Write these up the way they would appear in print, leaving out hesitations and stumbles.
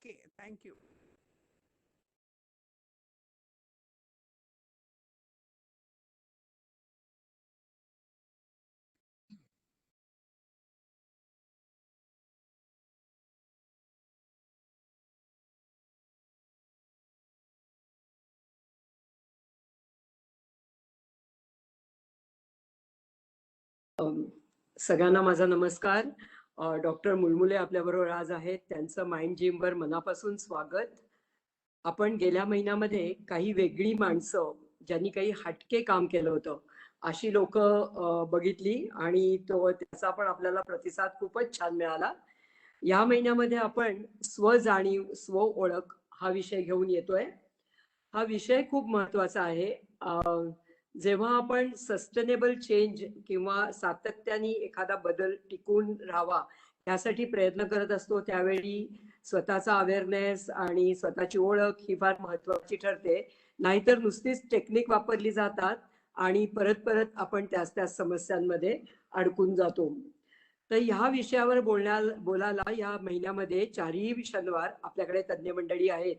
Okay, thank you. अम, सगळ्यांना माझा नमस्कार. डॉक्टर मुलमुले आपल्याबरोबर आज आहेत. त्यांचं माइंड जिमवर मनापासून स्वागत. आपण गेल्या महिन्यामध्ये काही वेगळी माणसं, ज्यांनी काही हटके काम केलं होतं, अशी लोकं बघितली आणि त्याचा पण आपल्याला प्रतिसाद खूपच छान मिळाला. या महिन्यामध्ये आपण स्वजाणीव, स्व ओळख हा विषय घेऊन येतोय. हा विषय खूप महत्वाचा आहे. जेव्हा आपण सस्टेनेबल चेंज किंवा सातत्याने एखादा बदल टिकून राहावा यासाठी प्रयत्न करत असतो, त्यावेळी स्वतःचा अवेअरनेस आणि स्वतःची ओळख ही फार महत्वाची ठरते. नाहीतर नुसतीच टेक्निक वापरली जातात आणि परत परत आपण त्याच समस्यांमध्ये अडकून जातो. तर ह्या विषयावर बोलायला या महिन्यामध्ये चारही शनिवार आपल्याकडे तज्ज्ञ मंडळी आहेत.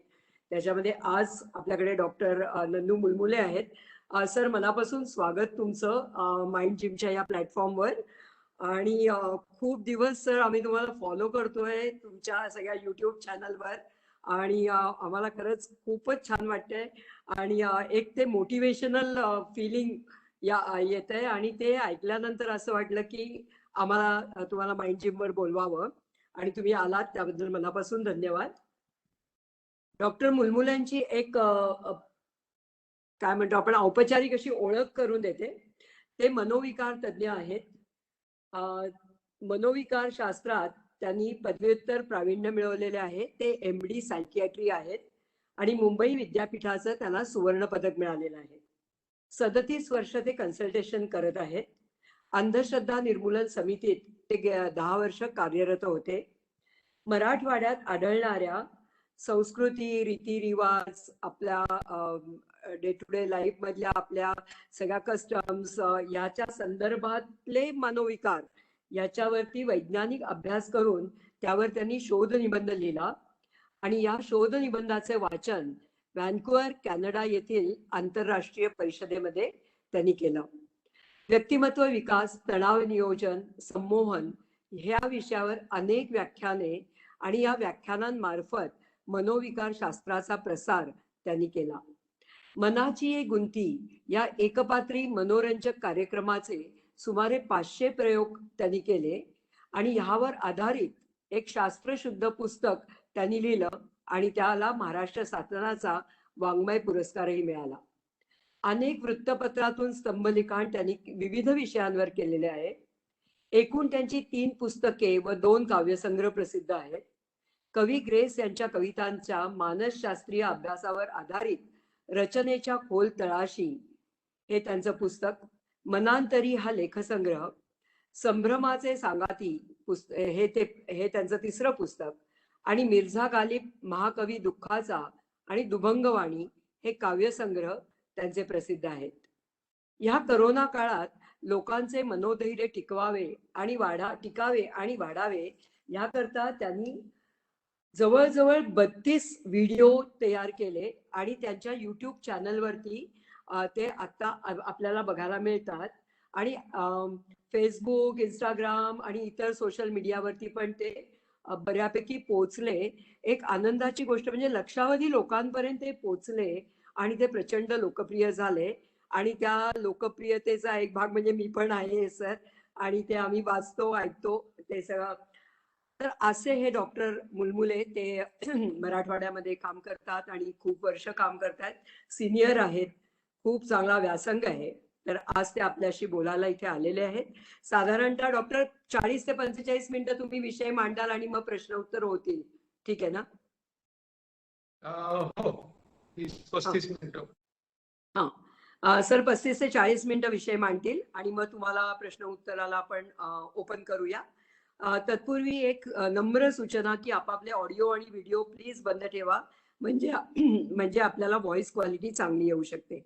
त्याच्यामध्ये आज आपल्याकडे डॉक्टर नन्नू मुलमुले आहेत. सर, मनापासून स्वागत तुमचं माइंड जिमच्या या प्लॅटफॉर्मवर. आणि खूप दिवस सर आम्ही तुम्हाला फॉलो करतोय तुमच्या सगळ्या युट्यूब चॅनलवर. आणि आम्हाला खरंच खूपच छान वाटतंय. आणि एक ते मोटिवेशनल फिलिंग येत आहे आणि ते ऐकल्यानंतर असं वाटलं की आम्हाला तुम्हाला माइंड जिमवर बोलवावं. आणि तुम्ही आलात त्याबद्दल मनापासून धन्यवाद. डॉक्टर मुलमुलांची एक काय म्हणतो आपण औपचारिक अशी ओळख करून देते. ते मनोविकार तज्ज्ञ आहेत. मनोविकार शास्त्रात त्यांनी पदव्युत्तर प्रावीण्य मिळवलेले आहे. ते MD सायकियाट्री आहेत आणि मुंबई विद्यापीठाचं त्यांना सुवर्ण पदक मिळालेलं आहे. 37 वर्ष ते कन्सल्टेशन करत आहेत. अंधश्रद्धा निर्मूलन समितीत ते 10 वर्ष कार्यरत होते. मराठवाड्यात आढळणाऱ्या संस्कृती, रीतिरिवाज, आपल्या डे टू डे लाईफ मधल्या आपल्या सगळ्या कस्टम्स, याच्या संदर्भातले मनोविकार याच्यावरती वैज्ञानिक अभ्यास करून त्यावर त्यांनी शोध निबंध लिहिला. आणि या शोध निबंधाचे वाचन व्हॅन्कुव्हर कॅनडा येथील आंतरराष्ट्रीय परिषदेमध्ये त्यांनी केलं. व्यक्तिमत्व विकास, तणाव नियोजन, संमोहन ह्या विषयावर अनेक व्याख्याने आणि या व्याख्यानांमार्फत मनोविकार शास्त्राचा प्रसार त्यांनी केला. मनाची एक गुंती या एकपात्री मनोरंजक कार्यक्रमाचे सुमारे 500 प्रयोग त्यांनी केले आणि ह्यावर आधारित एक शास्त्रशुद्ध पुस्तक त्यांनी लिहिलं आणि त्याला महाराष्ट्र शासनाचा वाङ्मय पुरस्कारही मिळाला. अनेक वृत्तपत्रातून स्तंभलिखाण त्यांनी विविध विषयांवर केलेले आहे. एकूण त्यांची 3 पुस्तके व 2 काव्यसंग्रह प्रसिद्ध आहेत. कवी ग्रेस यांच्या कवितांच्या मानसशास्त्रीय अभ्यासावर आधारित रचनेच्या खोल तळाशी हे त्यांचं पुस्तक. मनांतरी हा लेखसंग्रह. संभ्रमाचे सांगाती हे त्यांचं 3रं पुस्तक. आणि मिर्झा गालिब महाकवी दुःखाचा आणि दुभंगवाणी हे काव्यसंग्रह त्यांचे प्रसिद्ध आहेत. ह्या करोना काळात लोकांचे मनोधैर्य टिकावे आणि वाढावे याकरता त्यांनी जवळजवळ 32 व्हिडिओ तयार केले आणि त्यांच्या युट्यूब चॅनलवरती ते आता आपल्याला बघायला मिळतात. आणि फेसबुक, इंस्टाग्राम आणि इतर सोशल मीडियावरती पण ते बऱ्यापैकी पोचले. एक आनंदाची गोष्ट म्हणजे लक्षावधी लोकांपर्यंत ते पोचले आणि ते प्रचंड लोकप्रिय झाले. आणि त्या लोकप्रियतेचा एक भाग म्हणजे मी पण आहे सर. आणि ते आम्ही वाचतो, ऐकतो ते सगळं. तर असे हे डॉक्टर मुलमुले ते मराठवाड्यामध्ये काम करतात आणि खूप वर्ष काम करतात. सिनियर आहेत. खूप चांगला व्यासंग आहे. तर आज ते आपल्याशी बोलायला इथे आलेले आहेत. साधारणतः डॉक्टर 40 ते 45 मिनिटं तुम्ही विषय मांडाल आणि मग प्रश्न उत्तर होतील. ठीक आहे ना? हो, 30-35 मिनिटं. हा सर, 35 ते 40 मिनिटं विषय मांडतील आणि मग तुम्हाला प्रश्न उत्तराला आपण ओपन करूया. तत्पूर्वी एक नम्र सूचना की आपापले ऑडिओ आणि व्हिडिओ प्लीज बंद ठेवा, म्हणजे म्हणजे आपल्याला व्हॉइस क्वालिटी चांगली येऊ शकते.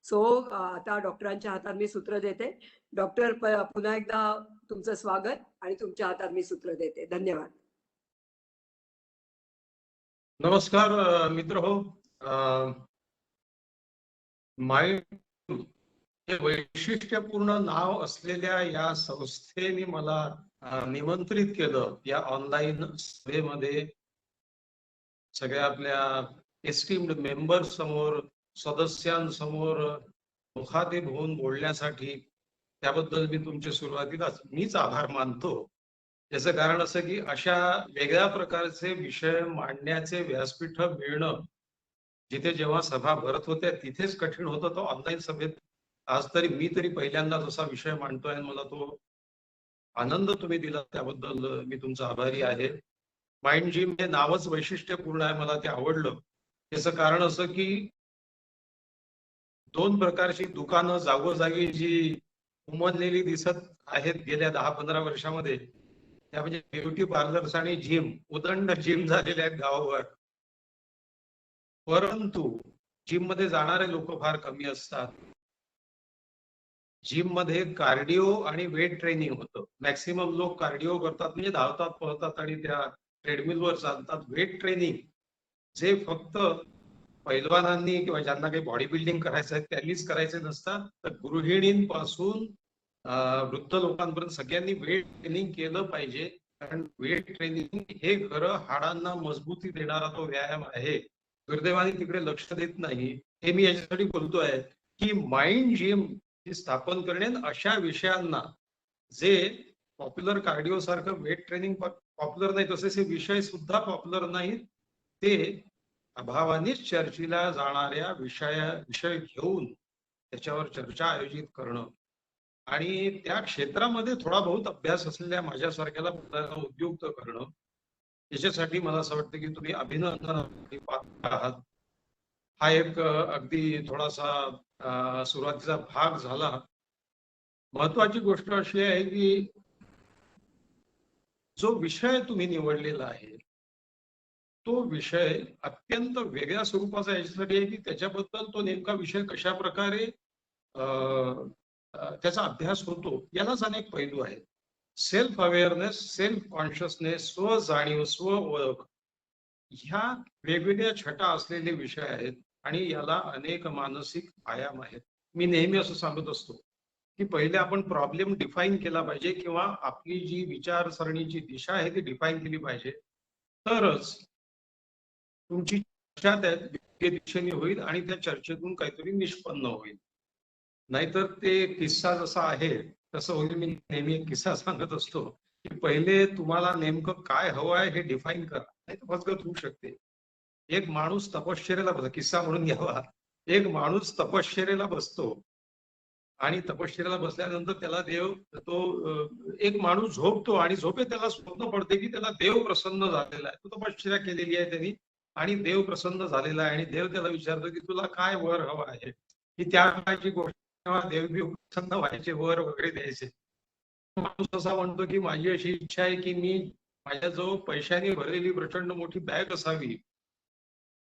सो आता डॉक्टरांच्या हातात मी सूत्र देते. डॉक्टर, पुन्हा एकदा तुमचं स्वागत आणि तुमच्या हातात मी सूत्र देते. धन्यवाद. नमस्कार मित्र हो. माइंड हे वैशिष्ट्यपूर्ण नाव असलेल्या या संस्थेने मला निमंत्रित केलं या ऑनलाईन सभेमध्ये सगळ्या आपल्या एस्टीम्ड मेंबर समोर, सदस्यांसमोर मुखातिब होऊन बोलण्यासाठी. त्याबद्दल मी तुमच्या सुरुवातीलाच मीच आभार मानतो. याचं कारण असं की अशा वेगळ्या प्रकारचे विषय मांडण्याचे व्यासपीठ मिळणं जिथे जेव्हा सभा भरत होत्या तिथेच कठीण होतं, तो ऑनलाईन सभेत आज तरी मी तरी पहिल्यांदाच असा विषय मांडतोय आणि मला तो आनंद तुम्ही दिला त्याबद्दल मी तुमचा आभारी आहे. माइंड जिम हे नावच वैशिष्ट्यपूर्ण आहे, मला ते आवडलं. त्याचं कारण असं की दोन प्रकारची दुकानं जागोजागी जी उमललेली दिसत आहेत गेल्या 10-15 वर्षामध्ये, त्या म्हणजे ब्युटी पार्लर्स आणि जिम. उदंड जिम झालेले आहेत गावावर, परंतु जिम मध्ये जाणारे लोक फार कमी असतात. जिम मध्ये कार्डिओ आणि वेट ट्रेनिंग होतं. मॅक्सिमम लोक कार्डिओ करतात म्हणजे धावतात, पळतात आणि त्या ट्रेडमिलवर चालतात. वेट ट्रेनिंग जे फक्त पैलवानांनी किंवा ज्यांना काही बॉडी बिल्डिंग करायचं आहे त्यांनीच करायचे नसतात, तर गृहिणींपासून वृद्ध लोकांपर्यंत सगळ्यांनी वेट ट्रेनिंग केलं पाहिजे. कारण वेट ट्रेनिंग हे खरं हाडांना मजबूती देणारा तो व्यायाम आहे. दुर्दैवाने तिकडे लक्ष देत नाही. हे मी याच्यासाठी बोलतोय की माइंड जिम स्थापन करणे अशा विषयांना जे पॉप्युलर कार्डिओ सारखं वेट ट्रेनिंग पॉप्युलर नाही, तसेच हे विषय सुद्धा पॉप्युलर नाहीत, ते अभावानेच चर्चेला जाणाऱ्या विषय घेऊन त्याच्यावर चर्चा आयोजित करणं आणि त्या क्षेत्रामध्ये थोडा बहुत अभ्यास असलेल्या माझ्यासारख्याला उद्युक्त करणं, याच्यासाठी मला असं वाटतं की तुम्ही अभिनंदनासाठी पात्र आहात. हा एक अगदी थोडासा सुरुवातीचा भाग झाला. महत्वाची गोष्ट अशी आहे की जो विषय तुम्ही निवडलेला आहे तो विषय अत्यंत वेगळ्या स्वरूपाचा याच्यासाठी आहे की त्याच्याबद्दल तो नेमका विषय कशा प्रकारे त्याचा अभ्यास होतो यालाच अनेक पैलू आहेत. सेल्फ अवेअरनेस, सेल्फ कॉन्शियसनेस, स्व जाणीव, स्व ओळख, ह्या वेगवेगळ्या छटा असलेले विषय आहेत आणि याला अनेक मानसिक आयाम आहेत. मी नेहमी असं सांगत असतो की पहिले आपण प्रॉब्लेम डिफाईन केला पाहिजे किंवा आपली जी विचारसरणीची दिशा आहे ती डिफाईन केली पाहिजे, तरच तुमची चर्चा त्या दिशेने होईल आणि त्या चर्चेतून काहीतरी निष्पन्न होईल. नाहीतर ते किस्सा जसा आहे तसं होईल. मी नेहमी एक किस्सा सांगत असतो की पहिले तुम्हाला नेमकं काय हवं आहे हे डिफाईन करा, नाही तर फसगत होऊ शकते. एक माणूस तपश्चर्याला बसतो, किस्सा म्हणून घ्यावा. एक माणूस तपश्चर्याला बसतो आणि तपश्चर्याला बसल्यानंतर त्याला देव, तो एक माणूस झोपतो आणि झोपेत त्याला स्वप्न पडते की त्याला देव प्रसन्न झालेला आहे. तो तपश्चर्या केलेली आहे त्यांनी आणि देव प्रसन्न झालेला आहे आणि देव त्याला विचारतो की तुला काय वर हवं आहे. ही त्या काळची गोष्ट, देव प्रसन्न व्हायचे, वर वगैरे द्यायचे. माणूस असा म्हणतो की माझी अशी इच्छा आहे की मी माझ्याजवळ पैशाने भरलेली प्रचंड मोठी बॅग असावी,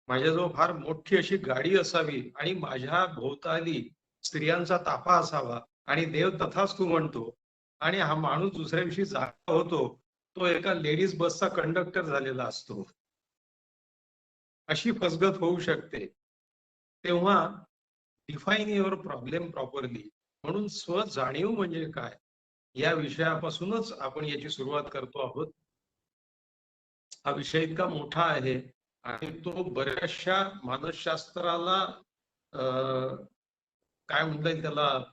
माझ्याजवळ फार मोठी अशी गाडी असावी आणि माझ्या भोवताली स्त्रियांचा ताफा असावा. आणि देव तथास्तु म्हणतो आणि हा माणूस दुसऱ्या दिवशी जागा होतो, तो एका लेडीज बसचा कंडक्टर झालेला असतो. अशी फसगत होऊ शकते. तेव्हा डिफाईन युअर प्रॉब्लेम प्रॉपरली. म्हणून स्व जाणीव म्हणजे काय या विषयापासूनच आपण याची सुरुवात करतो आहोत. हा विषय इतका मोठा आहे आणि तो बऱ्याचशा मानसशास्त्राला काय म्हणता येईल त्याला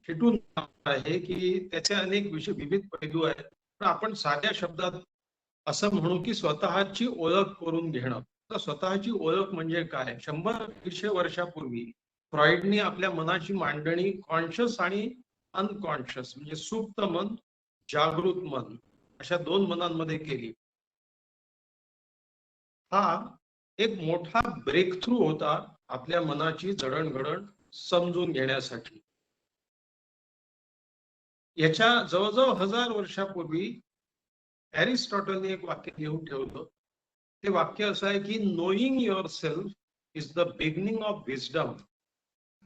चिटून आहे की त्याचे अनेक विविध पैलू आहेत. पण आपण साध्या शब्दात असं म्हणू की स्वतःची ओळख करून घेणं. तर स्वतःची ओळख म्हणजे काय? 100-150 वर्षापूर्वी फ्रॉइडने आपल्या मनाची मांडणी कॉन्शियस आणि अनकॉन्शियस म्हणजे सुप्त मन, जागृत मन अशा दोन मनांमध्ये केली. हा एक मोठा ब्रेक थ्रू होता आपल्या मनाची जडणघडण समजून घेण्यासाठी. याच्या जवळजवळ 1000 वर्षापूर्वी एरिस्टॉटलने एक वाक्य लिहून ठेवलं. ते वाक्य असं आहे की knowing your self is the beginning of wisdom.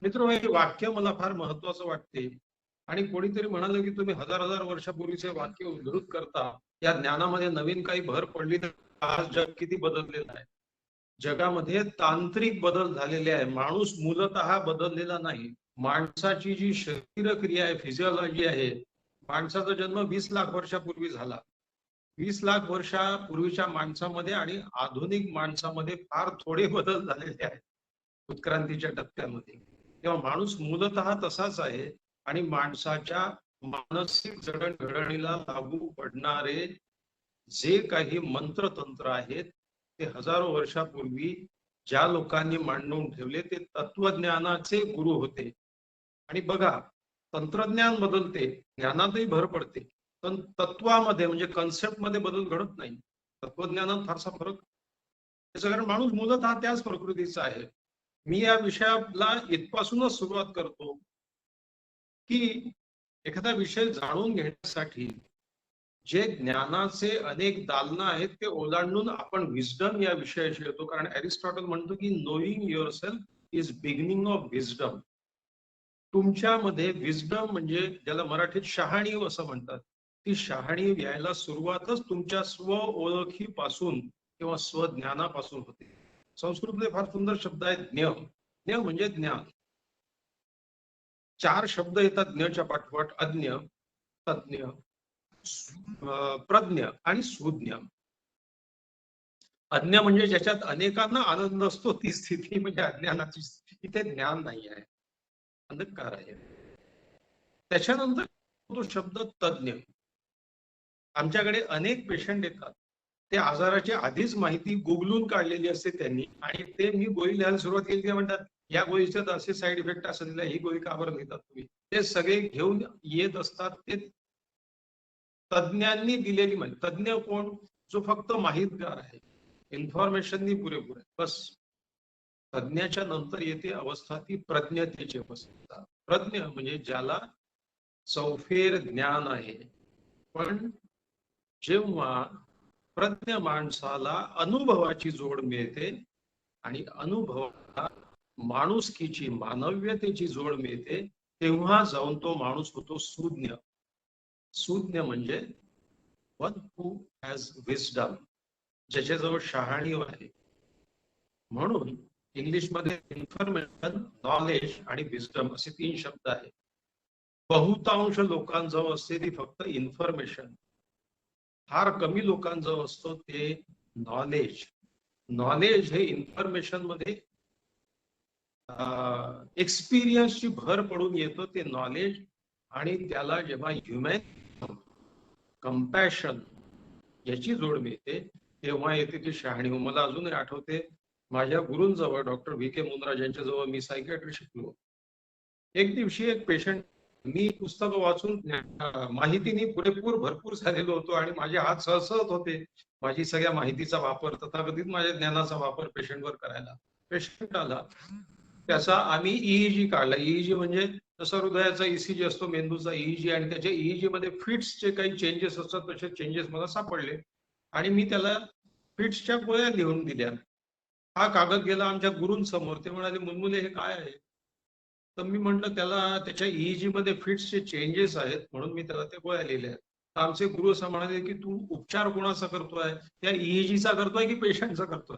मित्र, हे वाक्य मला फार महत्वाचं वाटते आणि कोणीतरी म्हणालं की तुम्ही 1000 वर्षापूर्वीचे वाक्य उद्धृत करता, या ज्ञानामध्ये नवीन काही भर पडली तर आज जग किती बदललेलं आहे. जगामध्ये तांत्रिक बदल झालेले आहे. माणूस मूलतः बदललेला नाही. माणसाची जी शरीर क्रिया आहे, फिजिओलॉजी आहे, माणसाचा जन्म 20 लाख वर्षापूर्वी झाला. 20 लाख वर्षापूर्वीच्या माणसामध्ये आणि आधुनिक माणसामध्ये फार थोडे बदल झालेले आहेत उत्क्रांतीच्या टप्प्यामध्ये. तेव्हा माणूस मूलतः तसाच आहे आणि माणसाच्या मानसिक जडणघडणीला लागू पडणारे जे काही मंत्रतंत्र आहेत ते हजारो वर्षापूर्वी ज्या लोकांनी मांडून ठेवले ते तत्वज्ञानाचे गुरु होते. आणि बघा, तंत्रज्ञान बदलते, ज्ञानातही भर पडते, पण तत्वामध्ये म्हणजे कन्सेप्ट मध्ये बदल घडत नाही. तत्वज्ञानात फारसा फरक, त्याचं कारण माणूस मूलतः त्याच प्रकृतीचा आहे. मी या विषयाला इथपासूनच सुरुवात करतो की एखादा विषय जाणून घेण्यासाठी जे ज्ञानाचे अनेक दालनं आहेत ते ओलांडून आपण विजडम या विषयाशी येतो. कारण अरिस्टॉटल म्हणतो की knowing your self is beginning of wisdom. तुमच्यामध्ये विजडम म्हणजे ज्याला मराठीत शहाणीव असं म्हणतात, ती शहाणीव यायला सुरुवातच तुमच्या स्व ओळखीपासून किंवा स्वज्ञानापासून होते. संस्कृतमध्ये फार सुंदर शब्द आहे ज्ञ. ज्ञ म्हणजे ज्ञान. 4 शब्द येतात ज्ञच्या पाठोपाठ: अज्ञ, तज्ञ, प्रज्ञ आणि सुज्ञ. अज्ञ म्हणजे ज्याच्यात अनेकांना आनंद असतो ती स्थिती म्हणजे अज्ञानाची स्थिती. ते ज्ञान नाही आहे, अंधकार आहे. त्याच्यानंतर तो शब्द तज्ञ. आमच्याकडे अनेक पेशंट येतात, ते आजाराची आधीच माहिती गुगलून काढलेली असते त्यांनी, आणि ते मी गोळी लिहायला सुरुवात केली ते म्हणतात या गोळीचे असे साईड इफेक्ट असेल, ही गोळी का बरं घेतात तुम्ही. ते सगळे घेऊन येत असतात. ते तज्ञांनी दिलेली माहिती. तज्ञ कोण? जो फक्त माहितगार आहे, इन्फॉर्मेशननी पुरेपूर आहे, बस. तज्ञाच्या नंतर येते अवस्था ती प्रज्ञतेची अवस्था. प्रज्ञ म्हणजे ज्याला चौफेर ज्ञान आहे. पण जेव्हा प्रज्ञ माणसाला अनुभवाची जोड मिळते आणि अनुभवाला माणुसकीची, मानव्यतेची जोड मिळते, तेव्हा जाऊन तो माणूस होतो सुज्ञ. सुज्ञ म्हणजे वन हू हॅज विजडम, ज्याच्याजवळ शहाणीव आहे. म्हणून इंग्लिशमध्ये इन्फॉर्मेशन, नॉलेज आणि विजडम असे 3 शब्द आहेत. बहुतांश लोकांजवळ असते ती फक्त इन्फॉर्मेशन. फार कमी लोकांजवळ असतो ते नॉलेज. नॉलेज हे इन्फॉर्मेशन मध्ये एक्सपिरियन्सची भर पडून येतो ते नॉलेज. आणि त्याला जेव्हा ह्युमॅन कंपॅशन याची जोड मिळते तेव्हा येते ती शहाणीव. मला अजूनही आठवते, माझ्या गुरूंजवळ डॉक्टर व्ही.के. मुनराज यांच्याजवळ मी सायकॅट्री शिकलो. एक दिवशी एक पेशंट, मी पुस्तकं वाचून माहितीने पुरेपूर भरपूर झालेलो होतो आणि माझे हात सहसहत होते माझी सगळ्या माहितीचा वापर, तथाकथित माझ्या ज्ञानाचा वापर पेशंटवर करायला. पेशंट आला, त्याचा आम्ही ईईजी काढला. ईईजी म्हणजे जसं हृदयाचा ईसीजी असतो, मेंदूचा ईईजी, आणि त्याच्या ईईजी मध्ये फिट्सचे काही चेंजेस असतात, तसे चेंजेस मला सापडले आणि मी त्याला फिट्सच्या गोळ्या लिहून दिल्या. हा कागद गेला आमच्या गुरूंसमोर. ते म्हणाले, मुलमुले हे काय आहे? तर मी म्हटलं त्याला त्याच्या ईईजी मध्ये फिट्सचे चेंजेस आहेत म्हणून मी त्याला त्या गोळ्या लिहिल्या आहेत. तर आमचे गुरु असं म्हणाले की तू उपचार कोणाचा करतोय, त्या ईईजीचा करतोय की पेशंटचा करतोय?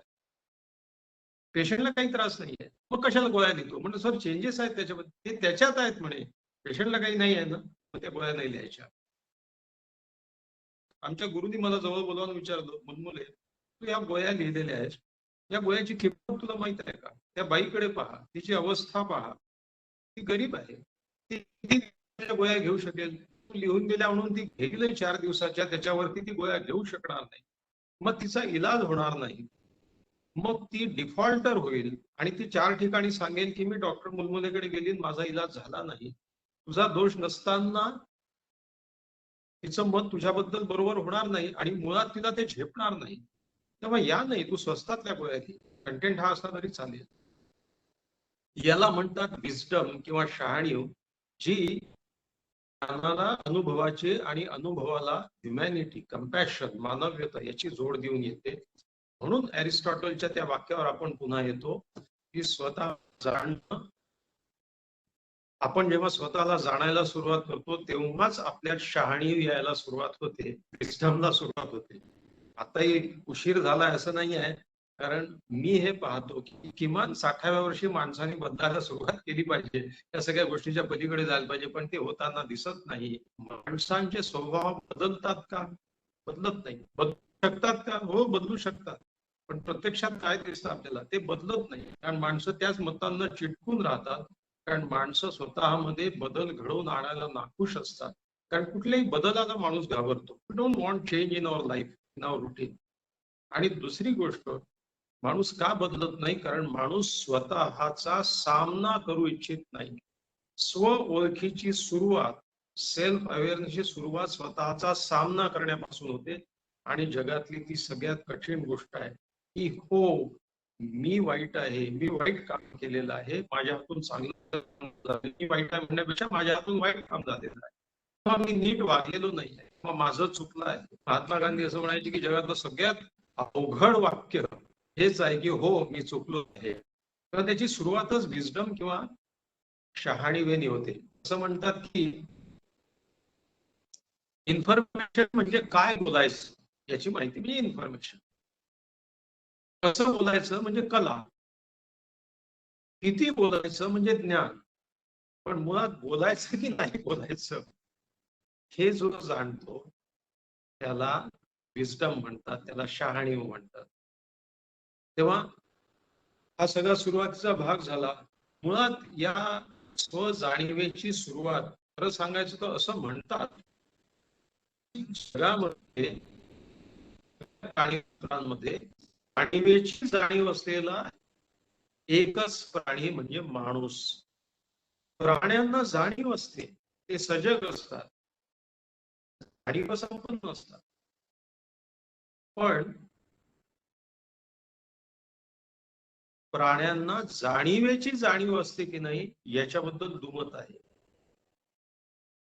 पेशंटला काही त्रास नाहीये, मग कशाला गोळ्या लिहितो? म्हणजे सर चेंजेस आहेत त्याच्यामध्ये, ते त्याच्यात आहेत म्हणे, पेशंटला काही नाही आहे ना, मग त्या गोळ्या नाही लिहायच्या. आमच्या गुरुनी मला जवळ बोलावून विचारलं, मुलमुले तू या गोळ्या लिहिलेल्या आहेत, या गोळ्याची किंमत तुला माहित आहे का? त्या बाईकडे पहा, तिची अवस्था पहा, ती गरीब आहे, ती किती गोळ्या घेऊ शकेल? तू लिहून दिल्या म्हणून ती घेईल 4 दिवसाच्या, त्याच्यावरती ती गोळ्या घेऊ शकणार नाही, मग तिचा इलाज होणार नाही, मग ती डिफॉल्टर होईल आणि ती 4 ठिकाणी सांगेल की मी डॉक्टर मुलमुलेकडे गेली, माझा इलाज झाला नाही. तुझा दोष नसताना तिचं मत तुझ्याबद्दल बरोबर होणार नाही आणि मुळात तिला ते झेपणार नाही. तेव्हा या नाही, तू स्वस्तातल्या गोळ्या घे, कंटेंट हा असला तरी चालेल. याला म्हणतात विजडम किंवा शहाणीव, जी ज्ञानाला अनुभवाचे आणि अनुभवाला ह्युमॅनिटी, कंपॅशन, मानव्यता याची जोड देऊन येते. म्हणून अरिस्टॉटलच्या त्या वाक्यावर आपण पुन्हा येतो की स्वतः जाणणं. आपण जेव्हा स्वतःला जाणायला सुरुवात करतो तेव्हाच आपल्यात शहाणीव यायला सुरुवात होते, विजडमला सुरुवात होते. आताही उशीर झालाय असं नाही आहे, कारण मी हे पाहतो की किमान 60व्या वर्षी माणसाने बदलायला सुरुवात केली पाहिजे, या सगळ्या गोष्टीच्या पलीकडे जायला पाहिजे, पण ते होताना दिसत नाही. माणसांचे स्वभाव बदलतात का? बदलत नाही. बदलू शकतात का? हो, बदलू शकतात, पण प्रत्यक्षात काय दिसतं आपल्याला ते बदलत नाही. कारण माणसं त्याच मतांना चिटकून राहतात, कारण माणसं स्वतःमध्ये बदल घडवून आणायला नाखुश असतात. कारण कुठल्याही बदलाला माणूस घाबरतो. We don't want change in our life, in our routine. आणि दुसरी गोष्ट, माणूस का बदलत नाही? कारण माणूस स्वतःचा सामना करू इच्छित नाही. स्व ओळखीची सुरुवात, सेल्फ अवेअरनेसची सुरुवात स्वतःचा सामना करण्यापासून होते. आणि जगातली ती सगळ्यात कठीण गोष्ट आहे की हो, मी वाईट आहे, मी वाईट काम केलेलं आहे, माझ्या हातून चांगलं काम झालं, मी वाईट आहे म्हणण्यापेक्षा माझ्या हातून वाईट काम झालेलं आहे, किंवा मी नीट वागलेलो नाही आहे, किंवा माझं चुकलं आहे. महात्मा गांधी असं म्हणायचे की जगातलं सगळ्यात अवघड वाक्य हेच आहे की हो, मी चुकलो आहे. तर त्याची सुरुवातच विजडम किंवा शहाणीवेनी होते. असं म्हणतात की इन्फॉर्मेशन म्हणजे काय बोलायचं याची माहिती म्हणजे इन्फॉर्मेशन. कसं बोलायचं म्हणजे कला. किती बोलायचं म्हणजे ज्ञान. पण मुळात बोलायचं की नाही बोलायचं हे जो जाणतो त्याला विजडम म्हणतात, त्याला शहाणीव म्हणतात. तेव्हा हा सगळा सुरुवातीचा भाग झाला. मुळात या स्व जाणीवेची सुरुवात खरं सांगायचं तर असं म्हणतात जगामध्ये प्राणीमध्ये जाणीवेची जाणीव असलेला एकच प्राणी म्हणजे माणूस. प्राण्यांना जाणीव असते, ते सजग असतात, जाणीव संपन्न असतात, पण प्राण्यांना जाणीवेची जाणीव असते की नाही याच्याबद्दल दुमत आहे.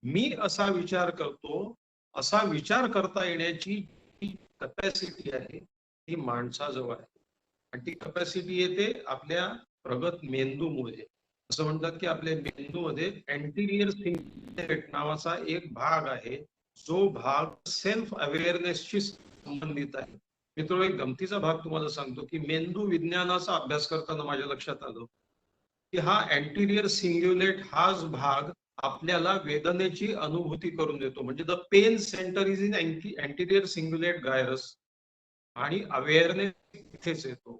मी असा विचार करतो, असा विचार करता येण्याची कपॅसिटी आहे ती माणसाजवळ आहे. आणि ती कपॅसिटी येते आपल्या प्रगत मेंदूमुळे. असं म्हणतात की आपल्या मेंदूमध्ये अँटिरियर सिंग्युलेट नावाचा एक भाग आहे, जो भाग सेल्फ अवेअरनेसशी संबंधित आहे. मित्र, एक गमतीचा भाग तुम्हाला सांगतो की मेंदू विज्ञानाचा अभ्यास करताना माझ्या लक्षात आलं की हा अँटिरियर सिंग्युलेट हाच भाग आपल्याला वेदनेची अनुभूती करून देतो. म्हणजे the pain centre is in anterior cingulate gyrus, आणि अवेअरनेस इथेच येतो.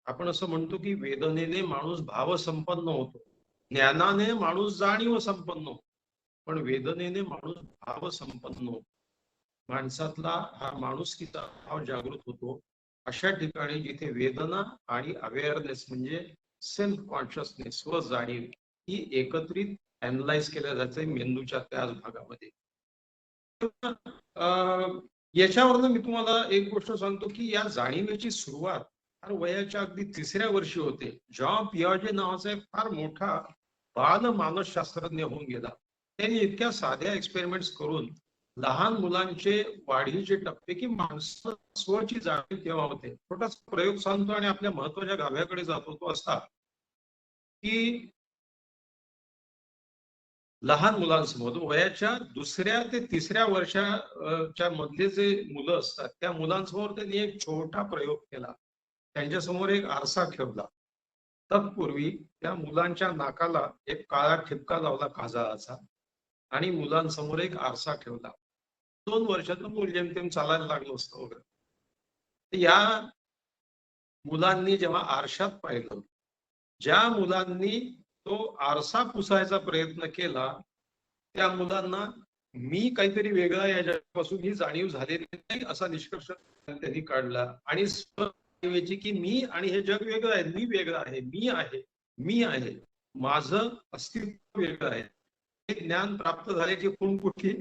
आपण असं म्हणतो की वेदनेने माणूस भावसंपन्न होतो, ज्ञानाने माणूस जाणीव संपन्न होतो, पण वेदनेने माणूस भावसंपन्न होतो. माणसातला हा माणुसकीचा भाव जागृत होतो अशा ठिकाणी जिथे वेदना आणि अवेअरनेस म्हणजे सेल्फ कॉन्शियसनेस, स्व जाणीव ही एकत्रित अनालाइज केल्या जाते मेंदूच्या त्याच भागामध्ये. याच्यावरनं मी तुम्हाला एक गोष्ट सांगतो की या जाणीवेची सुरुवात वयाच्या अगदी 3ऱ्या वर्षी होते. जॉन पियाजे नावाचा एक फार मोठा बाल मानसशास्त्रज्ञ होऊन गेला. त्यांनी इतक्या साध्या एक्सपेरिमेंट्स करून लहान मुलांचे वाढीचे टप्पे की माणसं स्वची जाणीव केव्हा होते, छोटासा प्रयोग सांगतो आणि आपल्या महत्वाच्या गाभ्याकडे जातो. तो असा की लहान मुलांसमोर वयाच्या 2ऱ्या ते 3ऱ्या वर्षाच्या मधले जे मुलं असतात त्या मुलांसमोर त्यांनी एक छोटा प्रयोग केला. त्यांच्यासमोर एक आरसा ठेवला. तत्पूर्वी त्या मुलांच्या नाकाला एक काळा ठिपका लावला काजळाचा, आणि मुलांसमोर एक आरसा ठेवला. 2 वर्षाचं मूल जेमतेम चालायला लागलं असतं वगैरे. या मुलांनी जेव्हा आरशात पाहिलं, ज्या मुलांनी तो आरसा पुसायचा प्रयत्न केला त्या मुलांना मी काहीतरी वेगळा या जगापासून ही जाणीव झालेली नाही असा निष्कर्ष त्यांनी काढला. आणि स्वजाणीवेची की मी आणि हे जग वेगळं आहे, मी वेगळा आहे, मी आहे, मी आहे, माझं अस्तित्व वेगळं आहे, हे ज्ञान प्राप्त झाल्याची खूण कुठली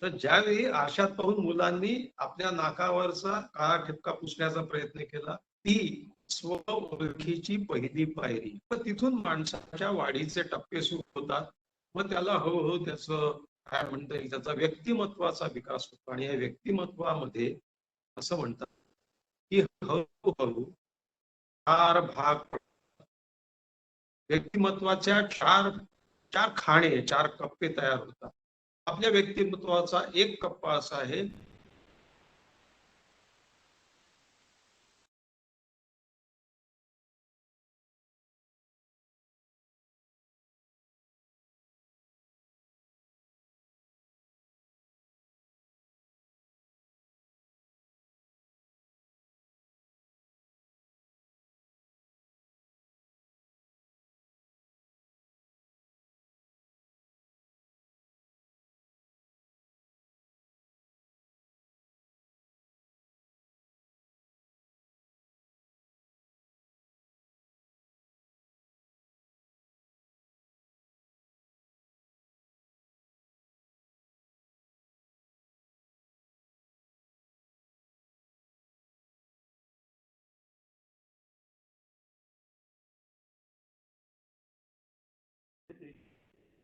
तर ज्यावेळी आरशात पाहून मुलांनी आपल्या नाकावरचा काळा ठिपका पुसण्याचा प्रयत्न केला, ती स्व ओळखीची पहिली पायरी. पण तिथून माणसाच्या वाढीचे टप्पे सुरू होतात. मग त्याला हळूहळू त्याचं काय म्हणता येईल त्याचा व्यक्तिमत्वाचा विकास होतो. आणि या व्यक्तिमत्वामध्ये असं म्हणतात की हळूहळू 4 भाग, व्यक्तिमत्वाच्या 4 खाणे, 4 कप्पे तयार होतात. आपल्या व्यक्तिमत्वाचा एक कप्पा असा आहे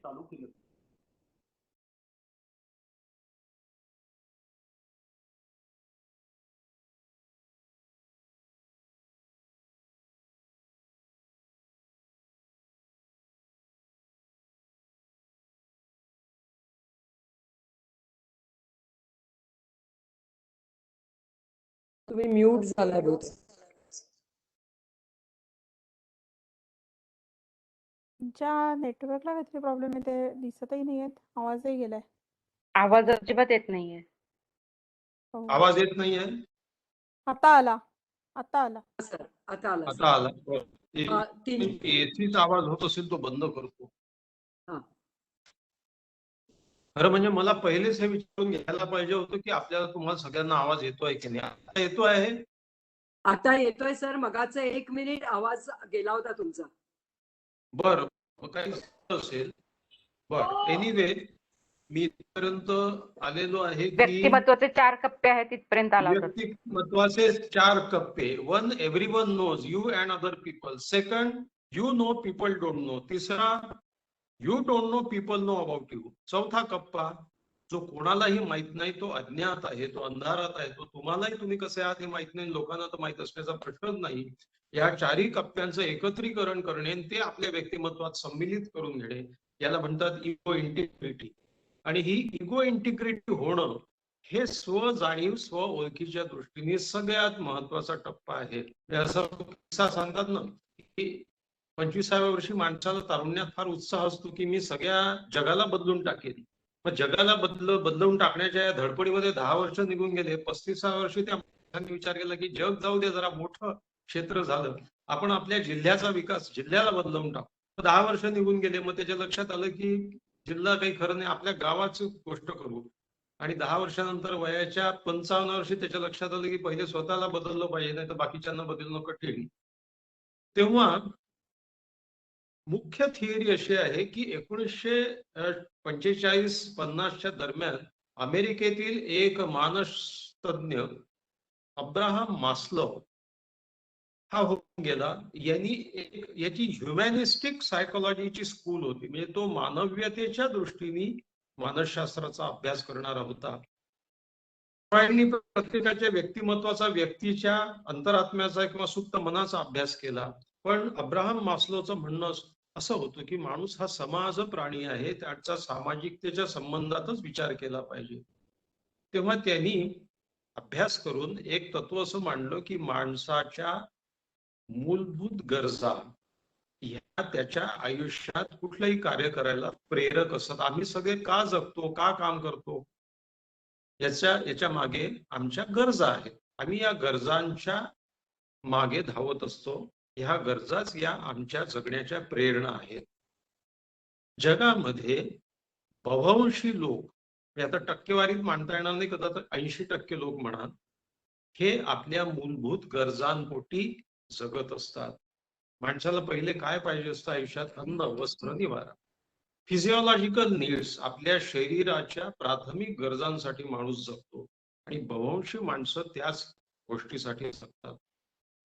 चालू केलं. तुम्ही म्यूट झाला रोज. तुमच्या नेटवर्कला काहीतरी प्रॉब्लेम आहे, ते दिसतही नाहीयेत, आवाजही गेलाय. आवाज अजिबात येत नाहीये. हो. आवाज येत नाहीये. आता आला. सर आता आला आता आला. हा, तीन. एसीच आवाज होत असेल तो बंद करतो. हा. खरं म्हणजे मला पहिलेच हे विचारून घ्यायला पाहिजे होतं की आपल्याला तुम्हाला सगळ्यांना आवाज येतोय की नाही. आता येतो आहे. आता येतोय सर. मगाचा 1 मिनिट आवाज गेला होता तुमचा. बर, काही असेल. बर, एनिवे मी इथपर्यंत आलेलो आहे की व्यक्तिमत्वाचे 4 कप्पे आहेत, तिथपर्यंत आला होता. व्यक्तिमत्वाचे 4 कप्पे. 1, everyone knows you and other people. Second, you know people don't know. तिसरा, you don't know people know about you. चौथा कप्पा, जो कोणालाही माहित नाही, तो अज्ञात आहे, तो अंधारात आहे, तो तुम्हालाही तुम्ही कसे आहात हे माहित नाही, लोकांना तर माहित असण्याचा प्रश्नच नाही. या 4ही कप्प्यांचं एकत्रीकरण करणे, ते आपल्या व्यक्तिमत्वात सम्मिलित करून घेणे, याला म्हणतात इगो इंटिग्रिटी. आणि ही इगो इंटिग्रिटी होणं हे स्व जाणीव, स्व ओळखीच्या दृष्टीने सगळ्यात महत्वाचा टप्पा आहे. असं किस्सा सांगतात ना की 25व्या वर्षी माणसाला तारुण्यात फार उत्साह असतो की मी सगळ्या जगाला बदलून टाकेल. मग जगाला बदलवून टाकण्याच्या या धडपडीमध्ये 10 वर्ष निघून गेले. 35व्या वर्षी त्या माणसाने विचार केला की जग जाऊ दे, जरा मोठं क्षेत्र झालं, आपण आपल्या जिल्ह्याचा विकास, जिल्ह्याला बदलवून टाकू. 10 वर्ष निघून गेले. मग त्याच्या लक्षात आलं की जिल्हा काही खरं नाही, आपल्या गावाची गोष्ट करू. आणि 10 वर्षानंतर वयाच्या 55व्या वर्षी त्याच्या लक्षात आलं की पहिले स्वतःला बदललं पाहिजे, नाही तर बाकीच्यांना बदलणं कठीण. तेव्हा मुख्य थिअरी अशी आहे की 1945-50च्या दरम्यान अमेरिकेतील एक मानसतज्ञ अब्राहम मास्लो हा होऊन गेला. याची ह्युमॅनिस्टिक सायकोलॉजीची स्कूल होती, म्हणजे तो मानवीयतेच्या दृष्टीने मानसशास्त्राचा अभ्यास करणारा होता. प्रत्येकाच्या व्यक्तिमत्वाचा, व्यक्तीच्या अंतरात्म्याचा किंवा सुप्त मनाचा अभ्यास केला. पण अब्राहम मास्लोचं म्हणणं असं होतं की माणूस हा समाज प्राणी आहे, त्याचा सामाजिकतेच्या संबंधातच विचार केला पाहिजे. तेव्हा त्यांनी अभ्यास करून एक तत्व असं मांडलं की माणसाच्या मूलभूत गरजा ह्या त्याच्या आयुष्यात कुठलंही कार्य करायला प्रेरक असतात. आम्ही सगळे का जगतो, का काम करतो, याच्या मागे आमच्या गरजा आहेत. आम्ही या गरजांच्या मागे धावत असतो. ह्या गरजाच या आमच्या जगण्याच्या प्रेरणा आहेत. जगामध्ये बहुंशी लोक, आता टक्केवारीत मांडता येणार नाही, कदाचित 80% लोक म्हणा, हे आपल्या मूलभूत गरजांपोटी जगत असतात. माणसाला पहिले काय पाहिजे असतं आयुष्यात? अन्न, वस्त्र, निवारा. फिजिओलॉजिकल नीड्स, आपल्या शरीराच्या प्राथमिक गरजांसाठी माणूस जगतो आणि बहुंशी माणसं त्याच गोष्टीसाठी जगतात.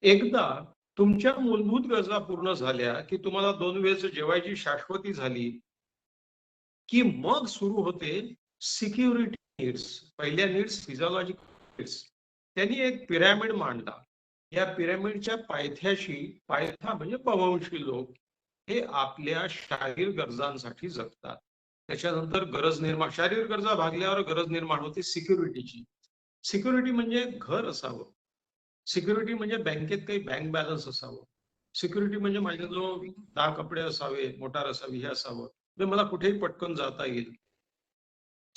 एकदा तुमच्या मूलभूत गरजा पूर्ण झाल्या की तुम्हाला 2 वेळेस जेवायची शाश्वती झाली की मग सुरू होते सिक्युरिटी नीड्स. पहिल्या नीड्स फिजिओलॉजिकल नीड्स. त्यांनी एक पिरॅमिड मांडला. या पिरॅमिडच्या पायथा म्हणजे बहुंशी लोक हे आपल्या शारीरिक गरजांसाठी जगतात. त्याच्यानंतर शारीरिक गरजा भागल्यावर गरज निर्माण होते सिक्युरिटीची. सिक्युरिटी म्हणजे घर असावं. सिक्युरिटी म्हणजे बँकेत काही बँक बॅलन्स असावं. सिक्युरिटी म्हणजे माझ्याजवळ 10 कपडे असावे, मोटार असावी, हे असावं, म्हणजे मला कुठेही पटकन जाता येईल.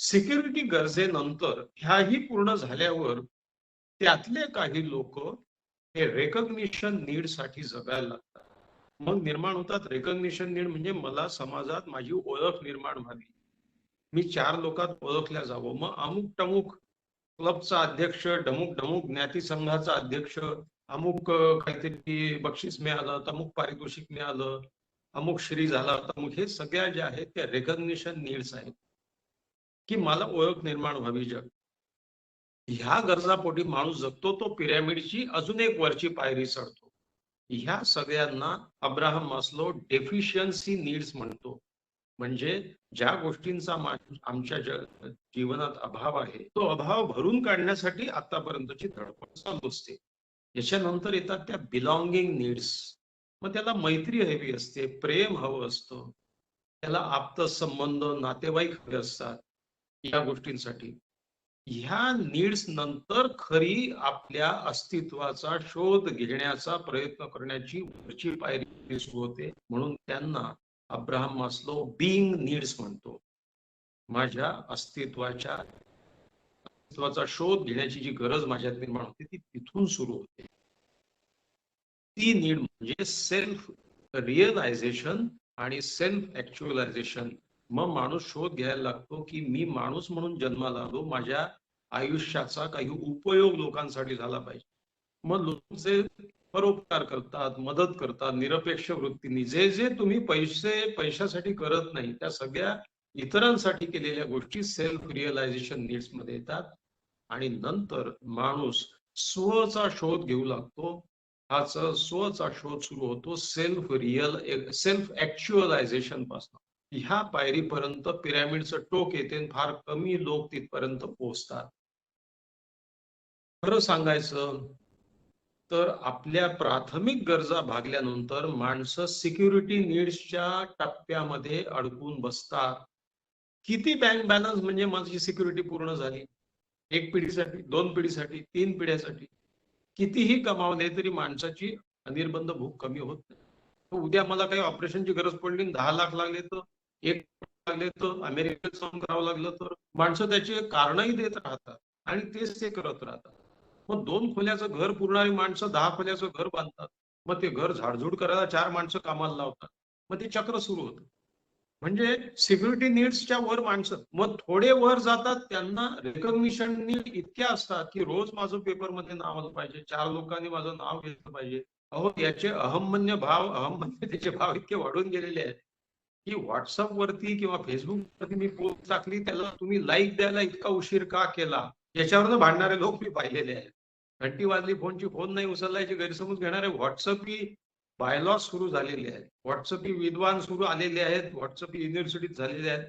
सिक्युरिटी गरजेनंतर ह्याही पूर्ण झाल्यावर त्यातले काही लोक हे रेकग्निशन नीड साठी जगायला लागतात. मग निर्माण होतात रेकग्निशन नीड, म्हणजे मला समाजात माझी ओळख निर्माण व्हावी, मी 4 लोकात ओळखल्या जावं. मग अमुक टमुक क्लबचा अध्यक्ष, ढमुक ज्ञाती संघाचा अध्यक्ष, अमुक काहीतरी बक्षीस मिळालं, तमुक पारितोषिक मिळालं, अमुक श्री झाला, तमुक, हे सगळ्या ज्या आहेत त्या रेकग्निशन नीड्स आहेत की मला ओळख निर्माण व्हावी. जग ह्या गरजापोटी माणूस जगतो. तो पिरॅमिडची अजून एक वरची पायरी चढतो. ह्या सगळ्यांना अब्राहम मास्लो डेफिशियन्सी नीड्स म्हणतो. म्हणजे ज्या गोष्टींचा आमच्या जीवनात अभाव आहे, तो अभाव भरून काढण्यासाठी आतापर्यंतची धडपड चालू असते. याच्यानंतर येतात त्या बिलॉंगिंग नीड्स. मग त्याला मैत्री हवी असते, प्रेम हवं असतं, त्याला आप्त संबंध, नातेवाईक हवे असतात या गोष्टींसाठी. ह्या नीड्स नंतर खरी आपल्या अस्तित्वाचा शोध घेण्याचा प्रयत्न करण्याची वरची पायरी सुरू होते. म्हणून त्यांना अब्राहम मास्लो बीइंग नीड्स म्हणतो. माझ्या अस्तित्वाचा शोध घेण्याची जी गरज माझ्यात निर्माण होते ती तिथून सुरू होते. ती नीड म्हणजे सेल्फ रिअलायझेशन आणि सेल्फ ऍक्च्युअलायझेशन. मग माणूस शोध घ्यायला लागतो की मी माणूस म्हणून जन्माला आलो, माझ्या आयुष्याचा काही उपयोग लोकांसाठी झाला पाहिजे. मग लोकांचे परोपकार करतात, मदत करतात निरपेक्ष वृत्तीने. जे जे तुम्ही पैशासाठी करत नाही त्या सगळ्या इतरांसाठी केलेल्या गोष्टी सेल्फ रिअलायझेशन नीड्स मध्ये येतात. आणि नंतर माणूस स्वचा शोध घेऊ लागतो. हाच स्वचा शोध सुरू होतो सेल्फ ऍक्च्युअलायझेशन पासून. ह्या पायरीपर्यंत पिरॅमिडचं टोक येते. फार कमी लोक तिथपर्यंत पोहोचतात. खरं सांगायचं तर आपल्या प्राथमिक गरजा भागल्यानंतर माणसं सिक्युरिटी नीड्सच्या टप्प्यामध्ये अडकून बसतात. किती बँक बॅलन्स म्हणजे माझी सिक्युरिटी पूर्ण झाली? 1 पिढीसाठी, 2 पिढीसाठी, 3 पिढ्यासाठी. कितीही कमावले तरी माणसाची अनिर्बंध भूक कमी होत नाही. उद्या मला काही ऑपरेशनची गरज पडली, 10 लाख लागले तर, 1 लागले तर, अमेरिकेत जाऊन करावं लागलं तर माणसं त्याचे कारणही देत राहतात आणि तेच ते करत राहतात. मग 2 खोल्याचं घर पुरणारी माणसं 10 खोल्याचं घर बांधतात. मग ते घर झाडझूड करायला 4 माणसं कामाला लावतात. मग ते चक्र सुरू होतं. म्हणजे सिक्युरिटी नीड्सच्या वर माणसं. मग थोडे वर जातात त्यांना रिकॉग्निशन नीड इतक्या असतात की रोज माझं पेपरमध्ये नाव आलं पाहिजे, 4 लोकांनी माझं नाव घेतलं पाहिजे. अहो याचे अहमन्यतेचे भाव इतके वाढून गेलेले आहेत की व्हॉट्सअप वरती किंवा फेसबुक वरती मी पोस्ट टाकली, त्याला तुम्ही लाईक द्यायला इतका उशीर का केला, याच्यावरनं भांडणारे लोक मी पाहिलेले आहेत. घंटी वाजली फोनची, फोन नाही उचलला गैरसमज घेणारे व्हॉट्सअप ही बायलॉज सुरू झालेले आहेत. व्हॉट्सअप ही विद्वान सुरू आलेले आहेत. व्हॉट्सअप ही युनिव्हर्सिटीत झालेले आहेत.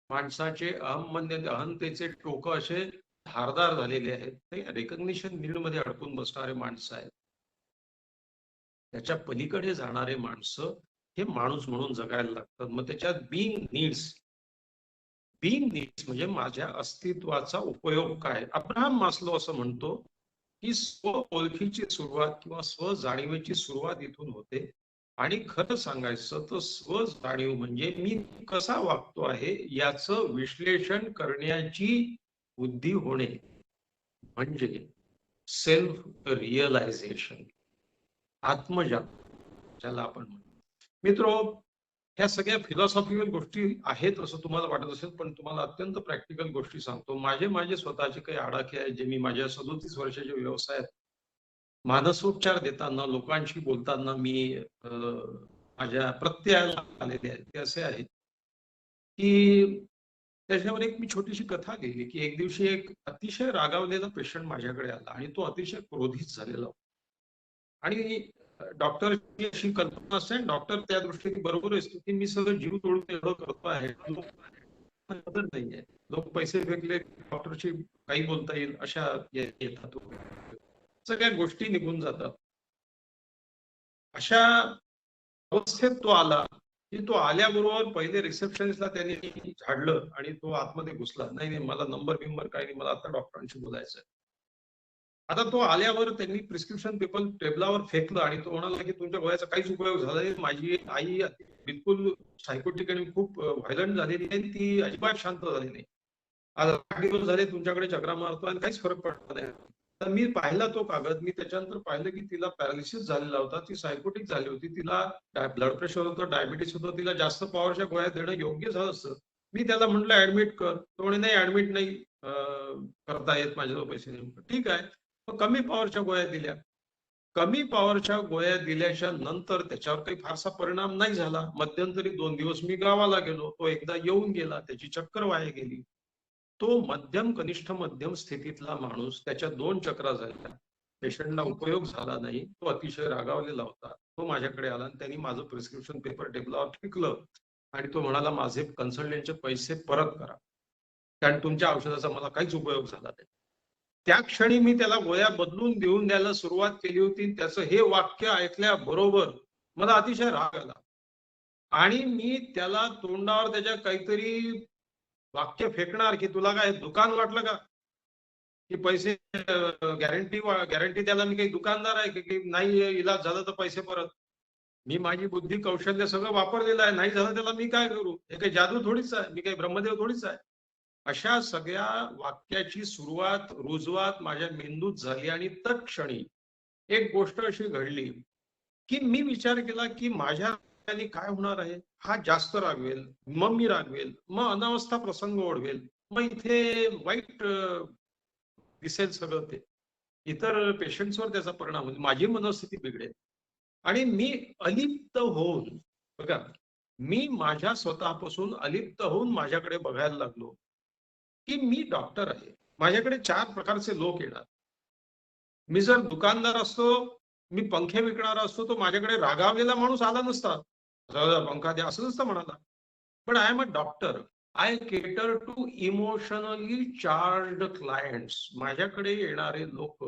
माणसाचे अहंतेचे टोक असे धारदार झालेले आहेत. ते रिकॉग्निशन नीड मध्ये अडकून बसणारे माणसं आहेत. त्याच्या पलीकडे जाणारे माणसं हे माणूस म्हणून जगायला लागतात. मग त्याच्यात बीइंग नीड्स म्हणजे माझ्या अस्तित्वाचा उपयोग काय. अब्राहम मास्लो असं म्हणतो की स्व ओळखीची सुरुवात किंवा स्व जाणीवेची सुरुवात इथून होते. आणि खरं सांगायचं तर स्व जाणीव म्हणजे मी कसा वागतो आहे याचं विश्लेषण करण्याची बुद्धी होणे म्हणजे सेल्फ रिअलायझेशन, आत्मजागृती ज्याला आपण म्हणतो. मित्रो, ह्या सगळ्या फिलॉसॉफिकल गोष्टी आहेत असं तुम्हाला वाटत असेल, पण तुम्हाला अत्यंत प्रॅक्टिकल गोष्टी सांगतो. माझे स्वतःचे काही आडाखे आहेत जे मी माझ्या 37 वर्षाच्या व्यवसायात मानसोपचार देताना, लोकांशी बोलताना मी माझ्या प्रत्ययाला आलेले आहेत. ते असे आहेत की त्याच्यावर एक मी छोटीशी कथा लिहिली की एक दिवशी एक अतिशय रागावलेला पेशंट माझ्याकडे आला आणि तो अतिशय क्रोधित झालेला होता. आणि डॉक्टरची अशी कल्पना असते, डॉक्टर त्या दृष्टीने बरोबर असतो की मी सगळं जीव तोडून एवढं करतो आहे, नाहीये, लोक पैसे फेकले डॉक्टरशी काही बोलता येईल अशा येतात, सगळ्या गोष्टी निघून जातात. अशा अवस्थेत तो आला की तो आल्याबरोबर पहिले रिसेप्शनिस्टला त्यांनी झाडलं आणि तो आतमध्ये घुसला. नाही मला नंबर बिंबर काही नाही, मला आता डॉक्टरांशी बोलायचंय. आता तो आल्यावर त्यांनी प्रिस्क्रिप्शन पेपर टेबलावर फेकलं आणि तो म्हणाला की तुमच्या गोळ्याचा काहीच उपयोग झाला नाही. माझी आई बिलकुल सायकोटिक आणि खूप व्हायलंट झालेली आहे, ती अजिबात शांत झाली नाही. आज 8 दिवस झाले तुमच्याकडे चक्रा मारतो आणि काहीच फरक पडत नाही. तर मी पाहिला तो कागद. मी त्याच्यानंतर पाहिलं की तिला पॅरालिसिस झालेला होता, ती सायकोटिक झाली होती, तिला ब्लड प्रेशर होतं, डायबिटीस होतं, तिला जास्त पॉवरच्या गोळ्या देणं योग्य झालं असतं. मी त्याला म्हटलं ऍडमिट कर. तो म्हणे नाही ऍडमिट नाही करता येत, माझ्याजवळ पैसे नाही. ठीक आहे, कमी पॉवरच्या गोळ्या दिल्या. कमी पॉवरच्या गोळ्या दिल्याच्या नंतर त्याच्यावर काही फारसा परिणाम नाही झाला. मध्यंतरी 2 दिवस मी गावाला गेलो. तो एकदा येऊन गेला, त्याची चक्कर वाया गेली. तो मध्यम कनिष्ठ मध्यम स्थितीतला माणूस, त्याच्या 2 चक्रा झाल्या, पेशंटला उपयोग झाला नाही. तो अतिशय रागावलेला होता. तो माझ्याकडे आला आणि त्यांनी माझं प्रिस्क्रिप्शन पेपर टेबलावर फेकलं आणि तो म्हणाला माझे कन्सल्टंटचे पैसे परत करा, कारण तुमच्या औषधाचा मला काहीच उपयोग झाला नाही. त्या क्षणी मी त्याला गोळ्या बदलून देऊन द्यायला सुरुवात केली होती. त्याचं हे वाक्य ऐकल्याबरोबर मला अतिशय राग आला आणि मी त्याला तोंडावर त्याच्या काहीतरी वाक्य फेकणार की तुला काय दुकान वाटलं का, की पैसे गॅरंटी त्याला मी काही दुकानदार आहे की नाही इलाज झालं तर पैसे परत. मी माझी बुद्धी कौशल्य सगळं वापरलेलं आहे, नाही झालं त्याला मी काय करू, हे काही जादू थोडीच आहे, मी काही ब्रह्मदेव थोडीच आहे. अशा सगळ्या वाक्याची सुरुवात रुजवात माझ्या मेंदूत झाली आणि तत्क्षणी एक गोष्ट अशी घडली की मी विचार केला की माझ्या काय होणार आहे, हा जास्त रागवेल, मग मी रागवेल, मग अनावस्था प्रसंग ओढवेल, मग इथे वाईट दिसेल सगळं, ते इतर पेशंट्सवर त्याचा परिणाम होईल, माझी मनस्थिती बिघडेल. आणि मी अलिप्त होऊन, बघा मी माझ्या स्वतःपासून अलिप्त होऊन माझ्याकडे बघायला लागलो की मी डॉक्टर आहे, माझ्याकडे 4 प्रकारचे लोक येणार. मी जर दुकानदार असतो, मी पंखे विकणारा असतो, तो माझ्याकडे रागावलेला माणूस आला नसता, पंखा द्या असं नसतं म्हणाला. पण I am a doctor, I cater to emotionally charged clients. माझ्याकडे येणारे लोक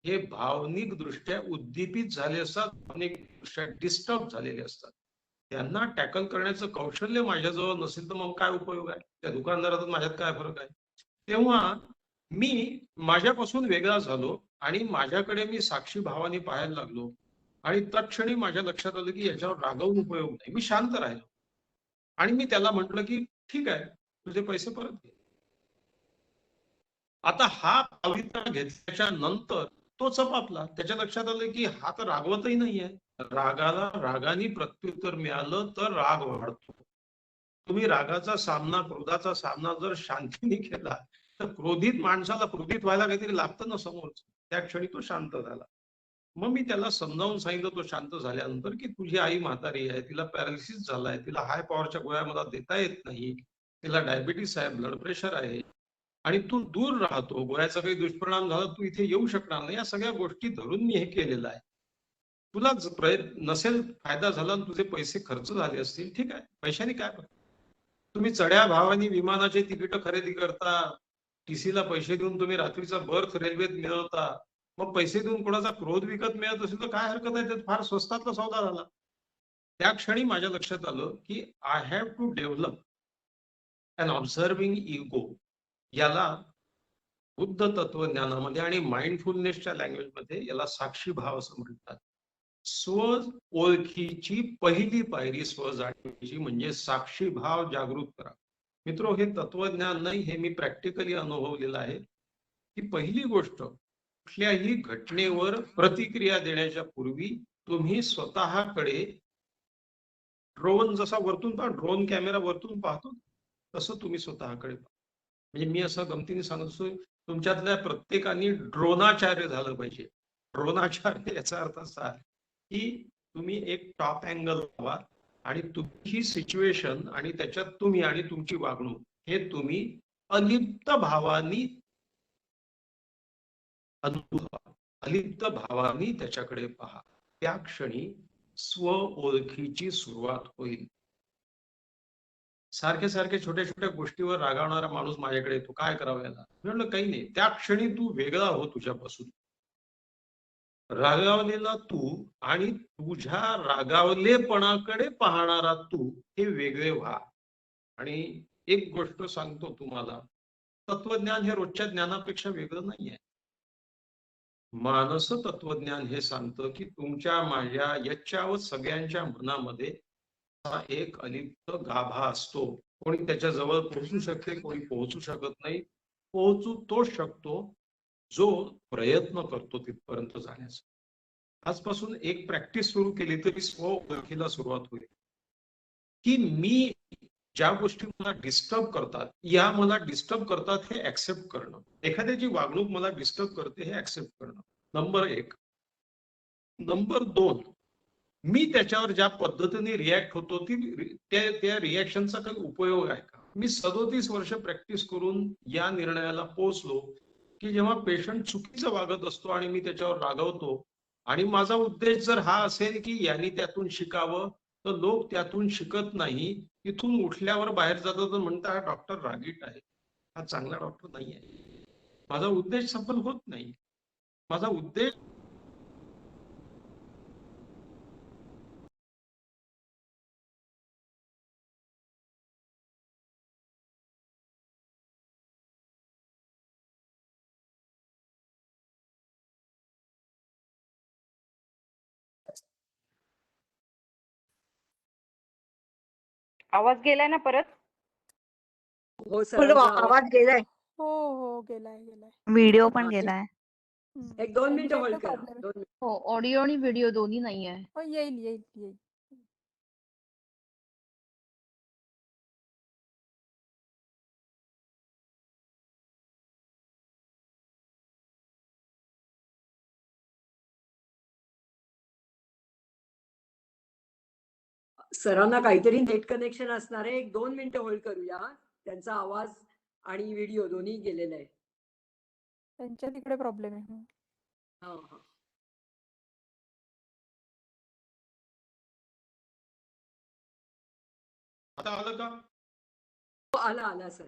हे भावनिक दृष्ट्या उद्दीपित झाले असतात, भावनिक दृष्ट्या डिस्टर्ब झालेले असतात. त्यांना टॅकल करण्याचं कौशल्य माझ्याजवळ नसेल तर मग काय उपयोग आहे, त्या दुकानदारात माझ्यात काय फरक आहे. तेव्हा मी माझ्यापासून वेगळा झालो आणि माझ्याकडे मी साक्षी भावाने पाहायला लागलो आणि तत्क्षणी माझ्या लक्षात आलं की याच्यावर रागवून उपयोग नाही. मी शांत राहिलो आणि मी त्याला म्हटलं की ठीक आहे, तुझे पैसे परत घे. आता हा पवित्रा घेतल्याच्या नंतर तो चपापला. त्याच्या लक्षात आलं की हा तर रागवतही नाहीये. रागाला रागाने प्रत्युत्तर मिळालं तर राग वाढतो. तुम्ही रागाचा सामना, क्रोधाचा सामना जर शांतीने केला तर क्रोधित माणसाला क्रोधित व्हायला काहीतरी लागतं ना समोरच. त्या क्षणी तो शांत झाला. मग मी त्याला समजावून सांगितलं, तो शांत झाल्यानंतर, की तुझी आई म्हातारी आहे, तिला पॅरालिसिस झालाय, तिला हाय पॉवरच्या गोळ्या मला देता येत नाही, तिला डायबिटीस आहे, ब्लड प्रेशर आहे आणि तू दूर राहतो, गोळ्याचा काही दुष्परिणाम झाला तू इथे येऊ शकणार नाही. या सगळ्या गोष्टी धरून मी हे केलेलं आहे. तुला प्रयत्न नसेल फायदा झाला आणि तुझे पैसे खर्च झाले असतील, ठीक आहे, पैशाने काय फरक. तुम्ही चढ्या भावाने विमानाचे तिकीट खरेदी करता, टीसीला पैसे देऊन तुम्ही रात्रीचा बर्थ रेल्वेत मिळवता, मग पैसे देऊन कोणाचा क्रोध विकत मिळत असेल तर काय हरकत आहे, त्यात फार स्वस्तातला सौदा झाला. त्या क्षणी माझ्या लक्षात आलं की I have to develop an observing ego. याला बुद्ध तत्वज्ञानामध्ये आणि माइंडफुलनेसच्या लँग्वेजमध्ये याला साक्षी भाव असं म्हणतात. स्व ओळखीची पहिली पायरी स्व जाणीवीची म्हणजे साक्षी भाव जागृत करा. मित्रो, हे तत्वज्ञान नाही, हे मी प्रॅक्टिकली अनुभवलेलं आहे की पहिली गोष्ट, कुठल्याही घटनेवर प्रतिक्रिया देण्याच्या पूर्वी तुम्ही स्वतःकडे ड्रोन जसा वरतून ड्रोन कॅमेरा वरतून पाहतो तसं तुम्ही स्वतःकडे पहा. म्हणजे मी असं गमतीने सांगतो, तुमच्यातल्या प्रत्येकाने ड्रोनाचार्य झालं पाहिजे. ड्रोनाचार्य याचा अर्थ असा की तुम्ही एक टॉप अँगल लावा आणि तुमची सिच्युएशन आणि त्याच्यात तुम्ही आणि तुमची वागणूक हे तुम्ही अलिप्त भावानी अनुभवा, अलिप्त भावानी त्याच्याकडे पहा. त्या क्षणी स्व ओळखीची सुरुवात होईल. सारखे सारखे छोट्या छोट्या गोष्टीवर रागावणारा माणूस माझ्याकडे येतो, काय करावं याला. म्हटलं काही नाही, त्या क्षणी तू वेगळा हो तुझ्यापासून. रागावलेला तू आणि तुझ्या रागावलेपणाकडे पाहणारा तू हे वेगळे व्हा. आणि एक गोष्ट सांगतो तुम्हाला, तत्वज्ञान हे रोजच्या ज्ञानापेक्षा वेगळं नाहीये. मानस तत्वज्ञान हे सांगतं की तुमच्या माझ्या याच्या सगळ्यांच्या मनामध्ये एक अलिप्त गाभा असतो. कोणी त्याच्या जवळ पोहोचू शकते, कोणी पोहोचू शकत नाही. पोहोचू तोच शकतो जो प्रयत्न करतो तिथपर्यंत जाण्याचा. आजपासून एक प्रॅक्टिस सुरू केली तरी स्व ओळखीला सुरुवात होईल की मी ज्या गोष्टी मला डिस्टर्ब करतात, या मला डिस्टर्ब करतात हे ऍक्सेप्ट करणं. एखाद्याची वागणूक मला डिस्टर्ब करते हे ऍक्सेप्ट करणं, नंबर 1. नंबर 2, मी त्याच्यावर ज्या पद्धतीने रिॲक्ट होतो त्या रिॲक्शनचा काही उपयोग आहे का. मी 37 वर्ष प्रॅक्टिस करून या निर्णयाला पोहोचलो की जेव्हा पेशंट चुकीचं वागत असतो आणि मी त्याच्यावर रागवतो आणि माझा उद्देश जर हा असेल की यांनी त्यातून शिकावं तर लोक त्यातून शिकत नाही. इथून उठल्यावर बाहेर जातात तर म्हणतात हा डॉक्टर रागीट आहे, हा चांगला डॉक्टर नाही आहे. माझा उद्देश सफल होत नाही. माझा उद्देश आवाज गेलाय ना परत? हो बोलो, सरांचा आवाज आवाज गेलाय, हो हो गेलाय गेलाय. व्हिडिओ पण हा, गेलाय. एक 2 मिनिटं त्यांच्या होल्ड इकडे करा. प्रॉब्लेम 2 मिनिटं. हो, ऑडिओ आणि व्हिडिओ दोन्ही नाही आहे. हो येईल येईल येईल. सरांना काहीतरी नेट कनेक्शन असणार आहे. एक 2 मिनिटं होल्ड करूया. त्यांचा आवाज आणि व्हिडिओ दोन्ही गेलेला आहे. त्यांच्या तिकडे प्रॉब्लेम आहे. हा, हा. आता आलं का? हो, आला आला सर.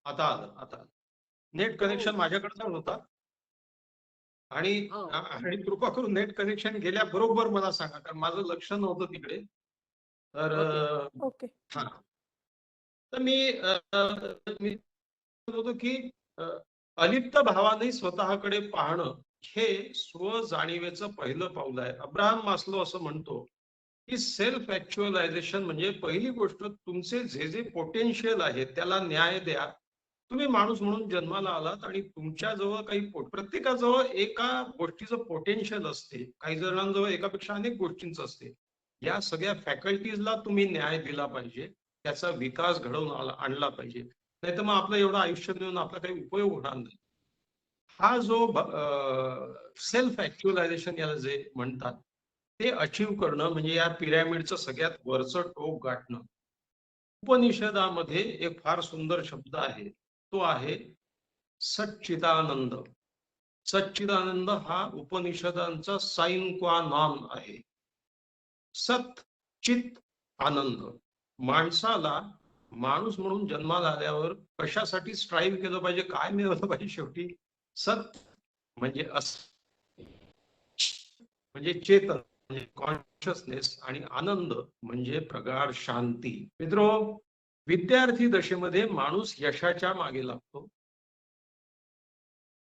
आता आलं. नेट कनेक्शन माझ्याकडचा होता आणि हो. आणि कृपा करून नेट कनेक्शन गेल्याबरोबर मला सांगा, कारण माझं लक्ष नव्हतं तिकडे. तर ओके. हा, तर मी म्हणत होतो की अलिप्त भावाने स्वतःकडे पाहणं हे स्वजाणीवेचं पहिलं पाऊल आहे. अब्राहम मास्लो असं म्हणतो की सेल्फ ऍक्च्युअलायझेशन म्हणजे पहिली गोष्ट तुमचे जे जे पोटेन्शियल आहे त्याला न्याय द्या. तुम्ही माणूस म्हणून जन्माला आलात आणि तुमच्याजवळ काही प्रत्येकाजवळ एका गोष्टीचं पोटेन्शियल असते. काही जणांजवळ एकापेक्षा अनेक गोष्टींचं असते. या सगळ्या फॅकल्टीजला तुम्ही न्याय दिला पाहिजे, त्याचा विकास घडवून आणला पाहिजे. नाही तर मग आपलं एवढं आयुष्य देऊन आपला काही उपयोग होणार नाही. हा जो सेल्फ ऍक्च्युअलायझेशन याला जे म्हणतात ते अचीव्ह करणं म्हणजे या पिरॅमिडचं सगळ्यात वरचं टोक गाठणं. उपनिषदामध्ये एक फार सुंदर शब्द आहे, तो आहे सच्चिदानंद. सच्चिदानंद हा उपनिषदांचा साइन क्वा नॉन आहे. सत चित आनंद. माणसाला माणूस म्हणून जन्माला आल्यावर कशासाठी स्ट्राईव्ह केलं पाहिजे, काय मिळवलं पाहिजे? शेवटी सत म्हणजे म्हणजे चेतन म्हणजे कॉन्शियसनेस आणि आनंद म्हणजे प्रगाढ शांती. मित्रो, विद्यार्थी दशेमध्ये माणूस यशाच्या मागे लागतो.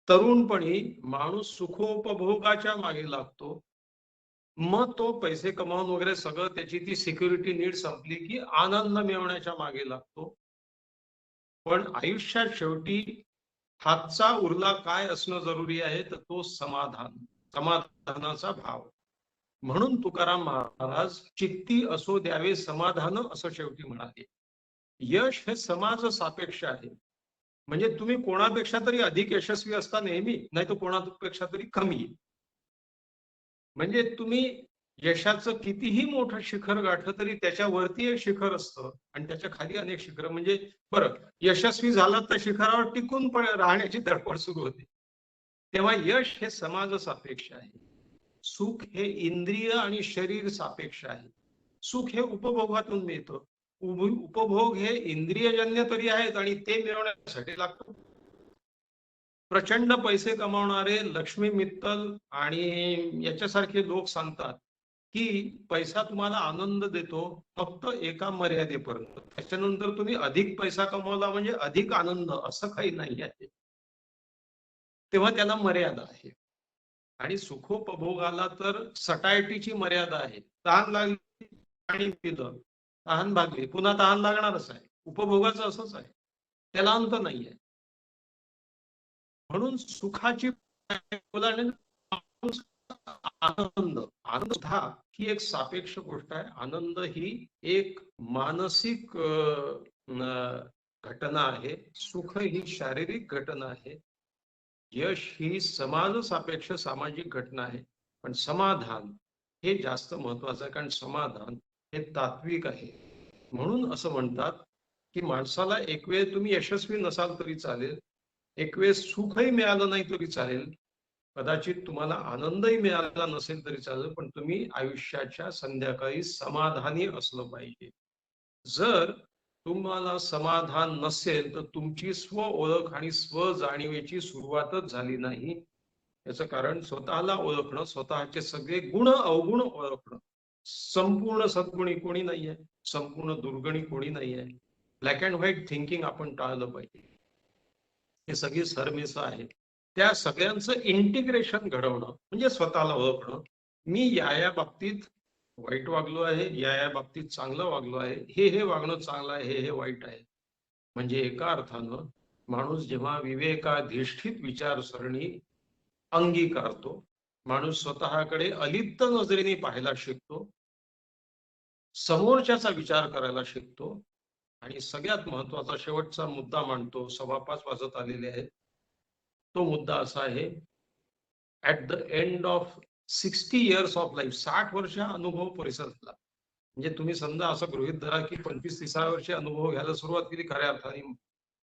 तरुणपणी माणूस सुखोपभोगाच्या मागे लागतो. मग तो पैसे कमावून वगैरे सगळं त्याची ती सिक्युरिटी नीड संपली की आनंद मिळवण्याच्या मागे लागतो. पण आयुष्यात शेवटी हातचा उरला काय असणं जरुरी आहे, तर तो समाधान, समाधानाचा भाव. म्हणून तुकाराम महाराज चित्ती असो द्यावे समाधान असं शेवटी म्हणाले. यश हे समाज सापेक्ष आहे. म्हणजे तुम्ही कोणापेक्षा तरी अधिक यशस्वी असता नेहमी, नाही तर कोणापेक्षा तरी कमी. म्हणजे तुम्ही यशाचं कितीही मोठं शिखर गाठलं तरी त्याच्यावरती एक शिखर असतं आणि त्याच्या खाली अनेक शिखर. म्हणजे बरं, यशस्वी झालं तर शिखरावर टिकून पण राहण्याची धडपड सुरू होते. तेव्हा यश हे समाज सापेक्ष आहे. सुख हे इंद्रिय आणि शरीर सापेक्ष आहे. सुख हे उपभोगातून मिळतं. उपभोग हे इंद्रियजन्य तरी आहेत आणि ते मिळवण्यासाठी लागतं. प्रचंड पैसे कमावणारे लक्ष्मी मित्तल आणि याच्यासारखे लोक सांगतात की पैसा तुम्हाला आनंद देतो फक्त एका मर्यादेपर्यंत, त्याच्यानंतर तुम्ही अधिक पैसा कमवला म्हणजे अधिक आनंद असं काही नाही आहे. तेव्हा त्याला मर्यादा आहे. आणि सुखोपभोगाला तर सटायटीची मर्यादा आहे. तहान लागली पाणी पिलं, तहान भागली, पुन्हा तहान लागणारच आहे. उपभोगाचं असंच आहे, त्याला अंत नाहीये. म्हणून सुखाची आनंद, आनंद ही एक सापेक्ष गोष्ट आहे. आनंद ही एक मानसिक घटना आहे. सुख ही शारीरिक घटना आहे. यश ही समाज सापेक्ष सामाजिक घटना आहे. पण समाधान हे जास्त महत्वाचं आहे, कारण समाधान हे तात्विक आहे. म्हणून असं म्हणतात की माणसाला एक वेळ तुम्ही यशस्वी नसाल तरी चालेल, एक वेळ सुखही मिळालं नाही तरी चालेल, कदाचित तुम्हाला आनंदही मिळाला नसेल तरी चालेल, पण तुम्ही आयुष्याच्या संध्याकाळी समाधानी असलं पाहिजे. जर तुम्हाला समाधान नसेल तर तुमची स्व ओळख आणि स्व जाणीवेची सुरुवातच झाली नाही. याचं कारण स्वतःला ओळखणं, स्वतःचे सगळे गुण अवगुण ओळखणं. संपूर्ण सद्गुणी कोणी नाहीये, संपूर्ण दुर्गुणी कोणी नाहीये. ब्लॅक अँड व्हाईट थिंकिंग आपण टाळलं पाहिजे. हे सगळी सरमिसळ आहे. त्या सगळ्यांचं इंटिग्रेशन घडवणं म्हणजे स्वतःला ओळखणं. मी या बाबतीत वाईट वागलो आहे, या बाबतीत चांगलं वागलो आहे, हे वागणं चांगलं आहे, हे वाईट आहे. म्हणजे एका अर्थानं माणूस जेव्हा विवेकाधिष्ठित विचारसरणी अंगीकारतो, माणूस स्वतःकडे अलिप्त नजरेने पाहायला शिकतो, समोरच्याचा विचार करायला शिकतो आणि सगळ्यात महत्वाचा शेवटचा मुद्दा मांडतो, 5:15 वाजत आलेले आहेत. तो मुद्दा असा आहे, at the end of 60 years of life, 60 वर्ष अनुभव पुरेसा झाला. म्हणजे तुम्ही समजा असं गृहीत धरा की 25-30 वर्षे अनुभव घ्यायला सुरुवात केली खऱ्या अर्थाने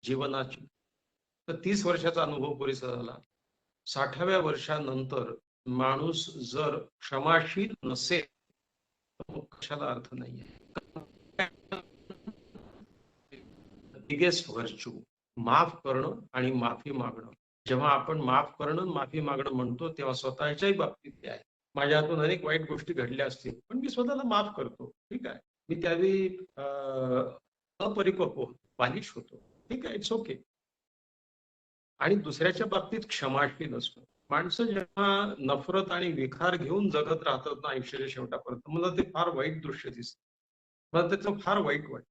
जीवनाची, तर 30 वर्षाचा अनुभव पुरेसा झाला. 60व्या वर्षानंतर माणूस जर क्षमाशील नसेल तर कशाला अर्थ नाहीये. बिगेस्ट व्हर्च्यू माफ करणं आणि माफी मागणं. जेव्हा आपण माफ करणं माफी मागणं म्हणतो तेव्हा स्वतःच्याही बाबतीत ते आहे. माझ्या हातून अनेक वाईट गोष्टी घडल्या असतील पण मी स्वतःला माफ करतो, ठीक आहे. मी त्यावेळी अपरिपक्व बालिश होतो, ठीक आहे, इट्स ओके. आणि दुसऱ्याच्या बाबतीत क्षमाशील असतो. माणसं जेव्हा नफरत आणि विखार घेऊन जगत राहतात ना आयुष्याच्या शेवटापर्यंत, मला ते फार वाईट दृश्य दिसतं. मला त्याचं फार वाईट वाटतं.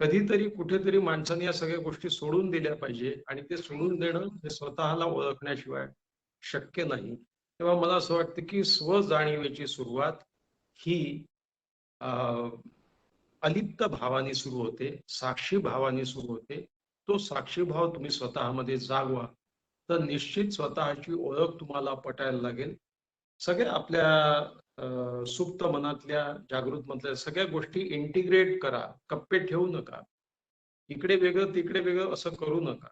कधीतरी कुठेतरी माणसाने या सगळ्या गोष्टी सोडून दिल्या पाहिजे आणि ते सोडून देणं हे स्वतःला ओळखण्याशिवाय शक्य नाही. तेव्हा मला असं वाटतं की स्व जाणीवेची सुरुवात ही अलिप्त भावाने सुरू होते, साक्षी भावाने सुरू होते. तो साक्षी भाव तुम्ही स्वतःमध्ये जागवा तर निश्चित स्वतःची ओळख तुम्हाला पटायला लागेल. सगळ्या आपल्या सुप्त मनातल्या जागृत मनातल्या सगळ्या गोष्टी इंटिग्रेट करा, कप्पे ठेवू नका. इकडे वेगळं तिकडे वेगळं असं करू नका.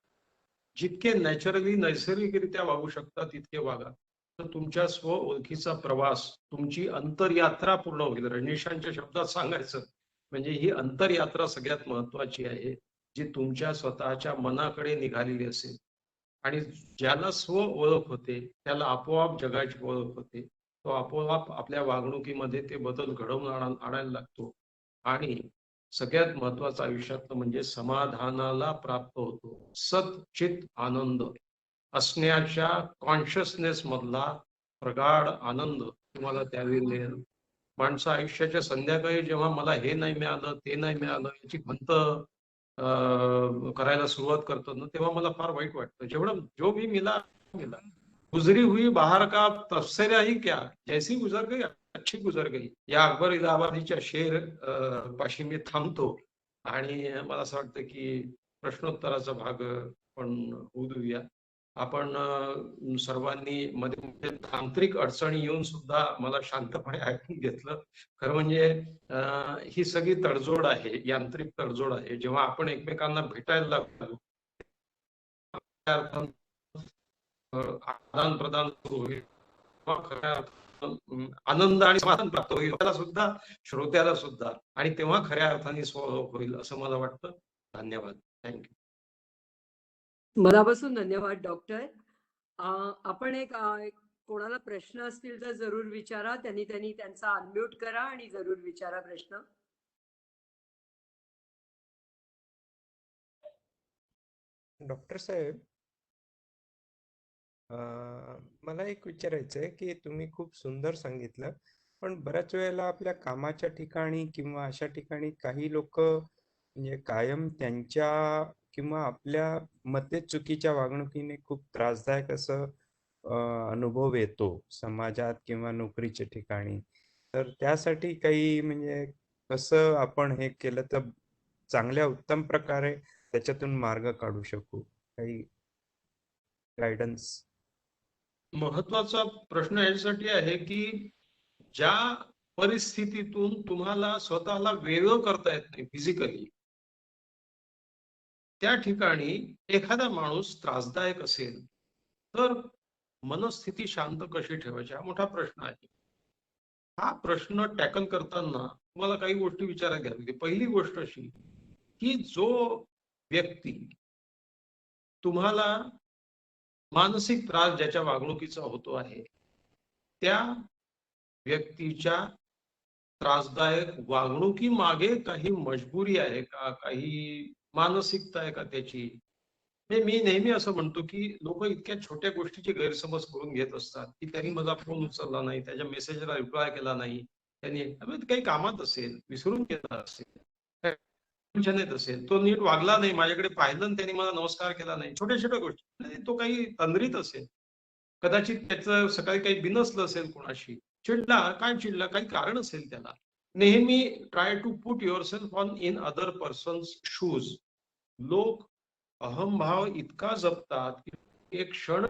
जितके नॅचरली नैसर्गिकरित्या वागू शकता तितके वागा. तर तुमच्या स्व ओळखीचा प्रवास, तुमची अंतरयात्रा पूर्ण होईल. रजनीशांच्या शब्दात सांगायचं म्हणजे ही अंतरयात्रा सगळ्यात महत्वाची आहे, जी तुमच्या स्वतःच्या मनाकडे निघालेली असेल. आणि ज्याला स्व ओळख होते त्याला आपोआप जगाची ओळख होते. तो आपोआप आपल्या वागणुकीमध्ये ते बदल घडवून आणायला लागतो आणि सगळ्यात महत्वाचं आयुष्यातलं म्हणजे समाधानाला प्राप्त होतो. सच्चित आनंद असण्याच्या कॉन्शियसनेस मधला प्रगाढ आनंद तुम्हाला त्यावेळी मिळेल. माणसं आयुष्याच्या संध्याकाळी जेव्हा मला हे नाही मिळालं ते नाही मिळालं याची खंत करायला सुरुवात करतो ना तेव्हा मला फार वाईट वाटतं. जेवढं जो भी मिला मिला, गुजरी हुई बाहर का तबसरा ही क्या, जैसी गुजर गई अच्छी गुजर गई. या अकबर इलाहाबादीच्या शेर पाशी मी थांबतो आणि मला असं वाटतं की प्रश्नोत्तराचा भाग पण होऊ देऊया. आपण सर्वांनी मध्ये मध्ये तांत्रिक अडचणी येऊन सुद्धा मला शांतपणे ऐकून घेतलं. खरं म्हणजे ही सगळी तडजोड आहे, यांत्रिक तडजोड आहे. जेव्हा आपण एकमेकांना भेटायला लागतो आदान प्रदान सुरू होईल, खऱ्या आनंद आणि समाधान प्राप्त होईल त्याला सुद्धा, श्रोत्याला सुद्धा, आणि तेव्हा खऱ्या अर्थाने स्वभाव होईल असं मला वाटतं. धन्यवाद. थँक्यू. मनापासून धन्यवाद डॉक्टर. आपण कोणाला प्रश्न असतील तर जरूर विचारा. त्यांनी त्यांचा अनम्यूट करा आणि जरूर विचारा प्रश्न. डॉक्टर साहेब, मला एक विचारायचं आहे की तुम्ही खूप सुंदर सांगितलं, पण बऱ्याच वेळेला आपल्या कामाच्या ठिकाणी किंवा अशा ठिकाणी काही लोक म्हणजे कायम त्यांच्या किंवा आपल्या मते चुकीच्या वागणुकीने खूप त्रासदायक असं अनुभव येतो समाजात किंवा नोकरीच्या ठिकाणी. तर त्यासाठी काही म्हणजे कसं आपण हे केलं तर चांगल्या उत्तम प्रकारे त्याच्यातून मार्ग काढू शकू, काही गायडन्स? महत्वाचा प्रश्न यासाठी आहे की ज्या परिस्थितीतून तुम्हाला स्वतःला वेगळं करता येत नाही फिजिकली, त्या ठिकाणी एखादा माणूस त्रासदायक असेल तर मनस्थिती शांत कशी ठेवायची हा मोठा प्रश्न आहे. हा प्रश्न टॅकल करताना तुम्हाला काही गोष्टी विचारात घ्याव्या लागतील. पहिली गोष्ट अशी की जो व्यक्ती तुम्हाला मानसिक त्रास ज्याच्या वागणुकीचा होतो आहे त्या व्यक्तीच्या त्रासदायक वागणुकीमागे काही मजबुरी आहे का, काही मानसिकता आहे का त्याची. मी नेहमी असं म्हणतो की लोक इतक्या छोट्या गोष्टीचे गैरसमज करून घेत असतात की त्यांनी माझा फोन उचलला नाही, त्याच्या मेसेजला रिप्लाय केला नाही, त्यांनी काही कामात असेल, विसरून गेला असेल, टेन्शनेत असेल, तो नीट वागला नाही, माझ्याकडे पाहिलं आणि त्यांनी मला नमस्कार केला नाही, छोट्या छोट्या गोष्टी, नाही, तो काही तंद्रीत असेल, कदाचित त्याचं सकाळी काही बिनसलं असेल, कोणाशी चिडला, काय चिडला, काही कारण असेल त्याला. नेहमी try to put yourself on in other person's shoes. लोक अहमभाव इतका जपतात की एक क्षण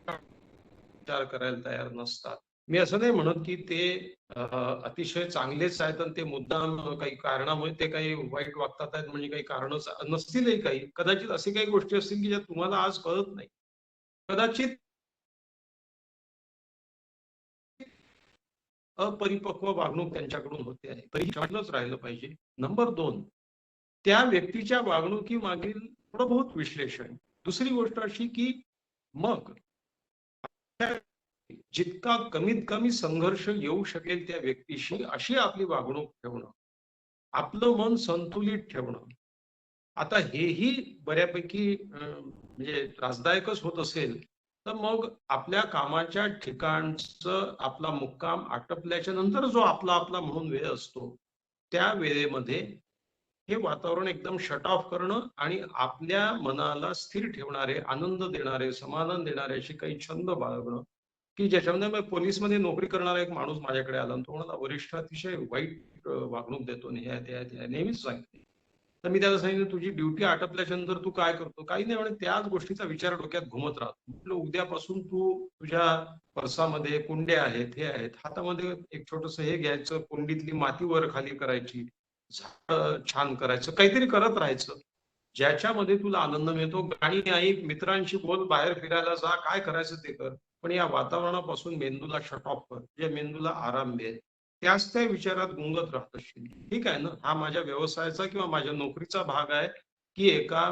विचार करायला तयार नसतात. मी असं नाही म्हणत की ते अतिशय चांगलेच आहेत आणि ते मुद्दाम काही कारणामुळे ते काही वाईट वागतात आहेत, म्हणजे काही कारण नसतीलही, काही कदाचित अशी काही गोष्टी असतील की ज्या तुम्हाला आज कळत नाही. कदाचित अपरिपक्व वागणूक त्यांच्याकडून होते आहे, तरी वाटलंच राहिलं पाहिजे. नंबर 2, त्या व्यक्तीच्या वागणुकी मागील थोडं बहुत विश्लेषण. दुसरी गोष्ट अशी की मग जितका कमीत कमी संघर्ष येऊ शकेल त्या व्यक्तीशी अशी आपली वागणूक ठेवणं, आपलं मन संतुलित ठेवणं. आता हेही बऱ्यापैकी म्हणजे त्रासदायकच होत असेल तर मग आपल्या कामाच्या ठिकाणचं आपला मुक्काम आटपल्याच्या नंतर जो आपला आपला म्हणून वेळ असतो त्या वेळेमध्ये हे वातावरण एकदम शट ऑफ करणं आणि आपल्या मनाला स्थिर ठेवणारे, आनंद देणारे, समाधान देणारे असे काही छंद बाळगणं की ज्याच्यामध्ये पोलीसमध्ये नोकरी करणारा एक माणूस माझ्याकडे आला, तो म्हणाला वरिष्ठ अतिशय वाईट वागणूक देतो, नेहमीच सांगितले. तर मी त्याला सांगितलं तुझी ड्युटी आटपल्याच्या नंतर तू काय करतो, काही नाही म्हणे, त्याच गोष्टीचा विचार डोक्यात घुमत राहतो. म्हटलं उद्यापासून तू तुझ्या पर्सामध्ये कुंड्या आहेत, हे आहेत, हातामध्ये एक छोटस हे घ्यायचं, कुंडीतली माती वर खाली करायची, छान करायचं, काहीतरी करत राहायचं ज्याच्यामध्ये तुला आनंद मिळतो. गाणी ऐक, मित्रांशी बोल, बाहेर फिरायला जा, काय करायचं ते कर, पण या वातावरणापासून मेंदूला शट ऑफ कर, जे मेंदूला आराम मिळेल. त्याच त्या विचारात गुंगत राहत असशील. ठीक आहे ना, हा माझ्या व्यवसायाचा किंवा माझ्या नोकरीचा भाग आहे की एका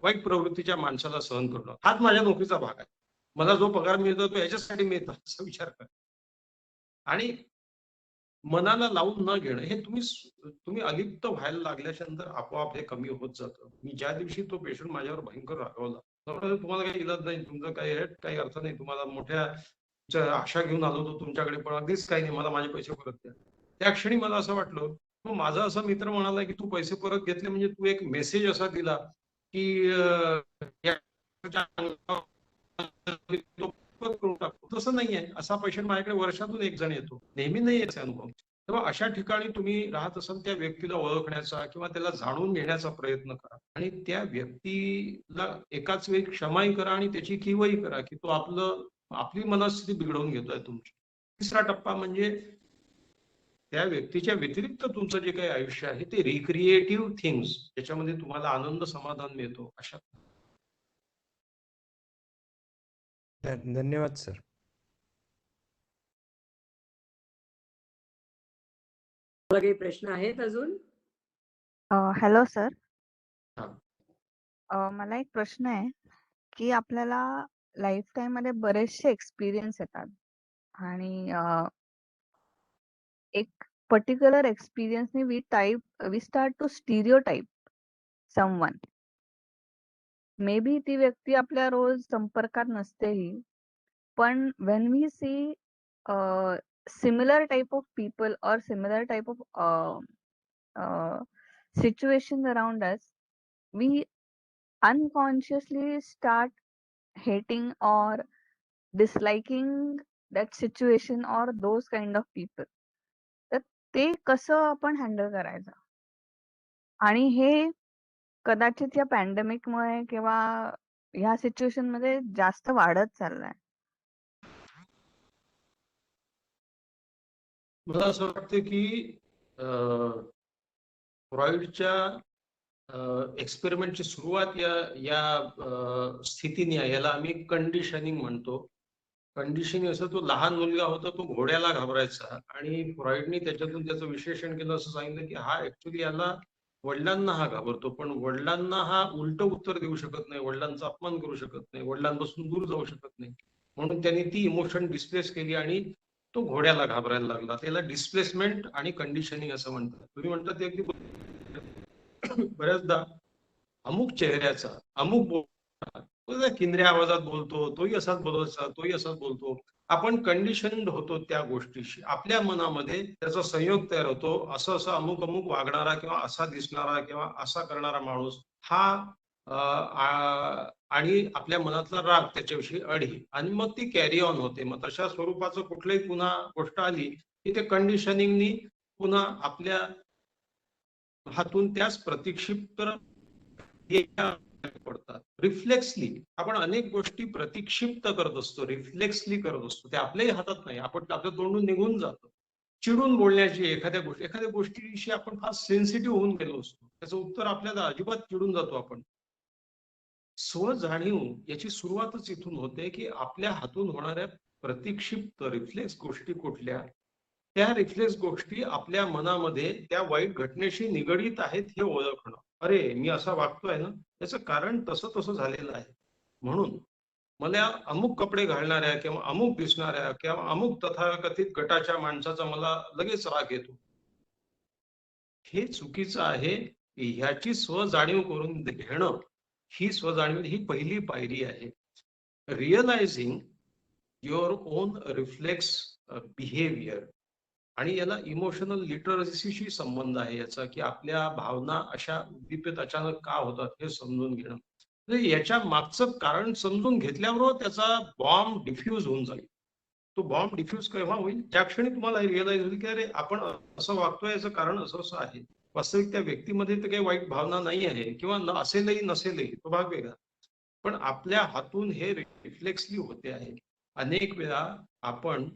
वाईट प्रवृत्तीच्या माणसाला सहन करणं, हाच माझ्या नोकरीचा भाग आहे. मला जो पगार मिळतो तो याच्यासाठी मिळतो असा विचार कर. आणि मनाला लावून न घेणं, हे तुम्ही अलिप्त व्हायला लागल्याच्या नंतर आपोआप हे कमी होत जातं. मी ज्या दिवशी तो पेशंट माझ्यावर भयंकर रागवला, तुम्हाला काही इलाज नाही, तुमचं काही अर्थ नाही, तुम्हाला मोठ्या आशा घेऊन आलो होतो तुमच्याकडे, पण अगदीच काही नाही, मला माझे पैसे परत द्या. त्या क्षणी मला असं वाटलं, मग माझा असा मित्र म्हणाला की तू पैसे परत घेतले म्हणजे तू एक मेसेज असा दिला की तसं नाहीये. असा पेशंट माझ्याकडे वर्षातून एक जण येतो, नेहमी नाही याचा अनुभव. तेव्हा अशा ठिकाणी तुम्ही राहत असाल त्या व्यक्तीला ओळखण्याचा किंवा त्याला जाणून घेण्याचा प्रयत्न करा आणि त्या व्यक्तीला एकाच वेळी क्षमाही करा आणि त्याची किंवाही करा की तो आपली मनस्थिती बिघडवून घेतोय तुमची. तिसरा टप्पा म्हणजे त्या व्यक्तीच्या व्यतिरिक्त तुमचं जे काही आयुष्य आहे ते रिक्रिएटिव्ह थिंग्स, ज्याच्यामध्ये तुम्हाला आनंद समाधान मिळतो अशा. धन्यवाद सर. काही प्रश्न आहेत अजून? Hello sir. हा. मला एक प्रश्न आहे की आपल्याला लाईफ टाइम मध्ये बरेचसे एक्सपिरियन्स येतात आणि एक पर्टिक्युलर एक्सपिरियन्सने we start to stereotype someone. Maybe ती व्यक्ती आपल्या रोज संपर्कात नसतेही, पण when we see similar type of people or similar type of situations around us, we unconsciously start hating or disliking that situation or those kind of people. तर ते कसं आपण handle करायचं? आणि हे कदाचित या पॅन्डेमिक मुळे किंवा ह्या सिच्युएशन मध्ये जास्त वाढत चाललंय. मला असं वाटतं की फ्रॉइडच्या एक्सपेरिमेंटची सुरुवात या या स्थितीने आहे. याला आम्ही कंडिशनिंग म्हणतो. कंडिशनिंग असं, तो लहान मुलगा होता, तो घोड्याला घाबरायचा आणि फ्रॉइडनी त्याच्यातून त्याचं विश्लेषण केलं, असं सांगितलं की हा ऍक्च्युली याला वडिलांना हा घाबरतो, पण वडिलांना हा उलट उत्तर देऊ शकत नाही, वडिलांचा अपमान करू शकत नाही, वडिलांपासून दूर जाऊ शकत नाही, म्हणून त्यांनी ती इमोशन डिस्प्लेस केली आणि तो घोड्याला घाबरायला लागला. त्याला डिस्प्लेसमेंट आणि कंडिशनिंग असं म्हणतात. तुम्ही म्हणता ते अगदी बऱ्याचदा अमुक चेहऱ्याचा अमुक किंद्र्या आवाजात बोलतो, तोही असाच बोलायचा, तोही असाच बोलतो. आपण कंडिशन्ड होतो त्या गोष्टीशी, आपल्या मनामध्ये त्याचा संयोग तयार होतो. असं असं अमुक अमुक वागणारा किंवा असा दिसणारा किंवा असा करणारा माणूस हा आणि आपल्या मनातला राग त्याच्याविषयी अढी, आणि मग ती कॅरी ऑन होते. मग तशा स्वरूपाचं कुठलंही पुन्हा गोष्ट आली की ते कंडिशनिंगनी पुन्हा आपल्या हातून त्याच प्रतिक्षिप्त पडतात. रिफ्लेक्सली आपण अनेक गोष्टी प्रतिक्षिप्त करत असतो, रिफ्लेक्सली करत असतो, ते आपल्याही हातात नाही. आपण आपल्या तोंडून निघून जातो. चिडून बोलण्याची एखाद्या गोष्टीशी आपण फार सेन्सिटिव्ह होऊन गेलो असतो, त्याचं उत्तर आपल्याला अजिबात चिडून जातो आपण. स्वजाणीव याची सुरुवातच इथून होते की आपल्या हातून होणाऱ्या प्रतिक्षिप्त रिफ्लेक्स गोष्टी कुठल्या, त्या रिफ्लेक्स गोष्टी आपल्या मनामध्ये त्या वाईट घटनेशी निगडीत आहेत हे ओळखणं. अरे मी असा वागतोय ना, त्याचं कारण तसं तसं झालेलं आहे, म्हणून मला अमुक कपडे घालणाऱ्या किंवा अमुक दिसणाऱ्या किंवा अमुक तथाकथित गटाच्या माणसाचा मला लगेच राग येतो. हे चुकीचं आहे. ह्याची स्वजाणीव करून घेणं, ही स्वजाणीव ही पहिली पायरी आहे. Realising your on reflex behaviour, आणि याला इमोशनल लिटरसीशी संबंध आहे याचा, की आपल्या भावना अशा उद्दीपित अचानक का होतात हे समजून घेणं. म्हणजे याच्या मागचं कारण समजून घेतल्यावर त्याचा बॉम्ब डिफ्यूज होऊन जाईल. तो बॉम्ब डिफ्यूज केव्हा होईल? त्या क्षणी तुम्हाला रिअलाइज होईल की अरे आपण असं वागतोय, याचं कारण असं असं आहे. वास्तविक त्या व्यक्तीमध्ये तर काही वाईट भावना नाही आहे, किंवा असेलही नसेलही, तो भाग वेगळा, पण आपल्या हातून हे रिफ्लेक्सली होते आहे. अनेक वेळा आपण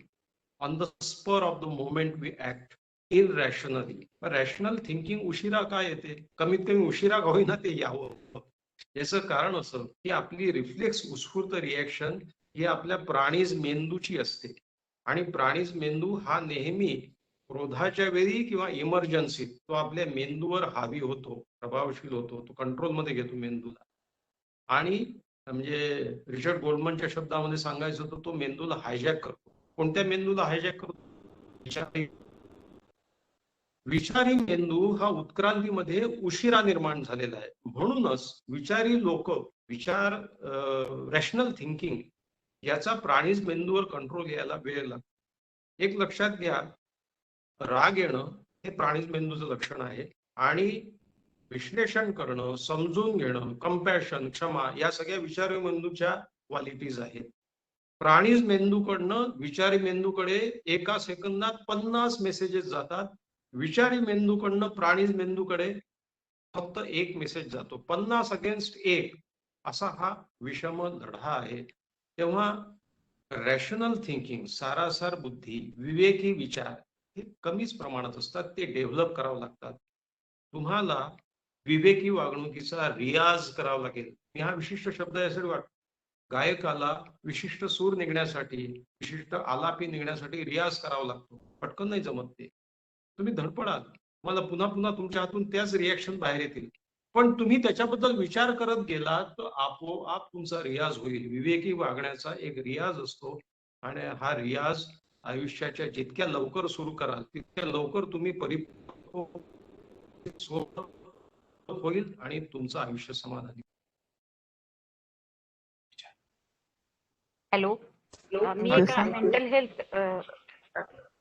on the spur of the moment we act irrationally. Rational thinking उशिरा का येते? कमीत कमी उशिरा का होईना ते यावं. याचं कारण असं की आपली रिफ्लेक्स उत्स्फूर्त रिॲक्शन ही आपल्या प्राणीज मेंदूची असते, आणि प्राणीज मेंदू हा नेहमी क्रोधाच्या वेळी किंवा इमर्जन्सीत तो आपल्या मेंदूवर हावी होतो, प्रभावशील होतो, तो कंट्रोलमध्ये घेतो मेंदूला. आणि म्हणजे रिचर्ड गोल्डमनच्या शब्दामध्ये सांगायचं तर तो मेंदूला हायजॅक करतो. कोणत्या मेंदूला हायजॅक करतो? विचारी मेंदू हा उत्क्रांतीमध्ये उशिरा निर्माण झालेला आहे. म्हणूनच विचारी लोक, रॅशनल थिंकिंग याचा प्राणीज मेंदूवर कंट्रोल यायला वेळ लागतो. एक लक्षात घ्या, राग येणं हे प्राणीज मेंदूचं लक्षण आहे, आणि विश्लेषण करणं, समजून घेणं, कंपॅशन, क्षमा, या सगळ्या विचारी मेंदूच्या क्वालिटीज आहेत. प्राणीज मेंदूकडनं विचारी मेंदूकडे एका सेकंदात 50 मेसेजेस जातात. विचारी मेंदूकडनं प्राणीज मेंदूकडे फक्त एक मेसेज जातो. 50 अगेन्स्ट 1 असा हा विषम लढा आहे. तेव्हा रॅशनल थिंकिंग, सारासार बुद्धी, विवेकी विचार हे कमीच प्रमाणात असतात, ते डेव्हलप करावं लागतात. तुम्हाला विवेकी वागणुकीचा रियाज करावा लागेल. मी हा विशिष्ट शब्द यासाठी वाटतो, गायकाला विशिष्ट सूर निघण्यासाठी, विशिष्ट आलापी निघण्यासाठी रियाज करावा लागतो. पटकन नाही जमत ते. तुम्ही धडपडाल, मला पुन्हा पुन्हा तुमच्या हातून त्याच रिॲक्शन बाहेर येतील, पण तुम्ही त्याच्याबद्दल विचार करत गेलात तर आपोआप तुमचा रियाज होईल. विवेकी वागण्याचा एक रियाज असतो, आणि हा रियाज आयुष्याच्या जितक्या लवकर सुरू कराल तितक्या लवकर तुम्ही परिपक्व होईल आणि तुमचं आयुष्य समाधानी. हॅलो, मी Yes, एका sir. मेंटल हेल्थ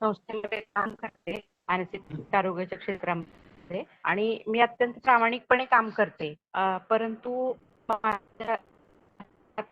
संस्थेमध्ये काम करते, मानसिक आरोग्याच्या क्षेत्रामध्ये, आणि मी अत्यंत प्रामाणिकपणे काम करते. परंतु माझ्या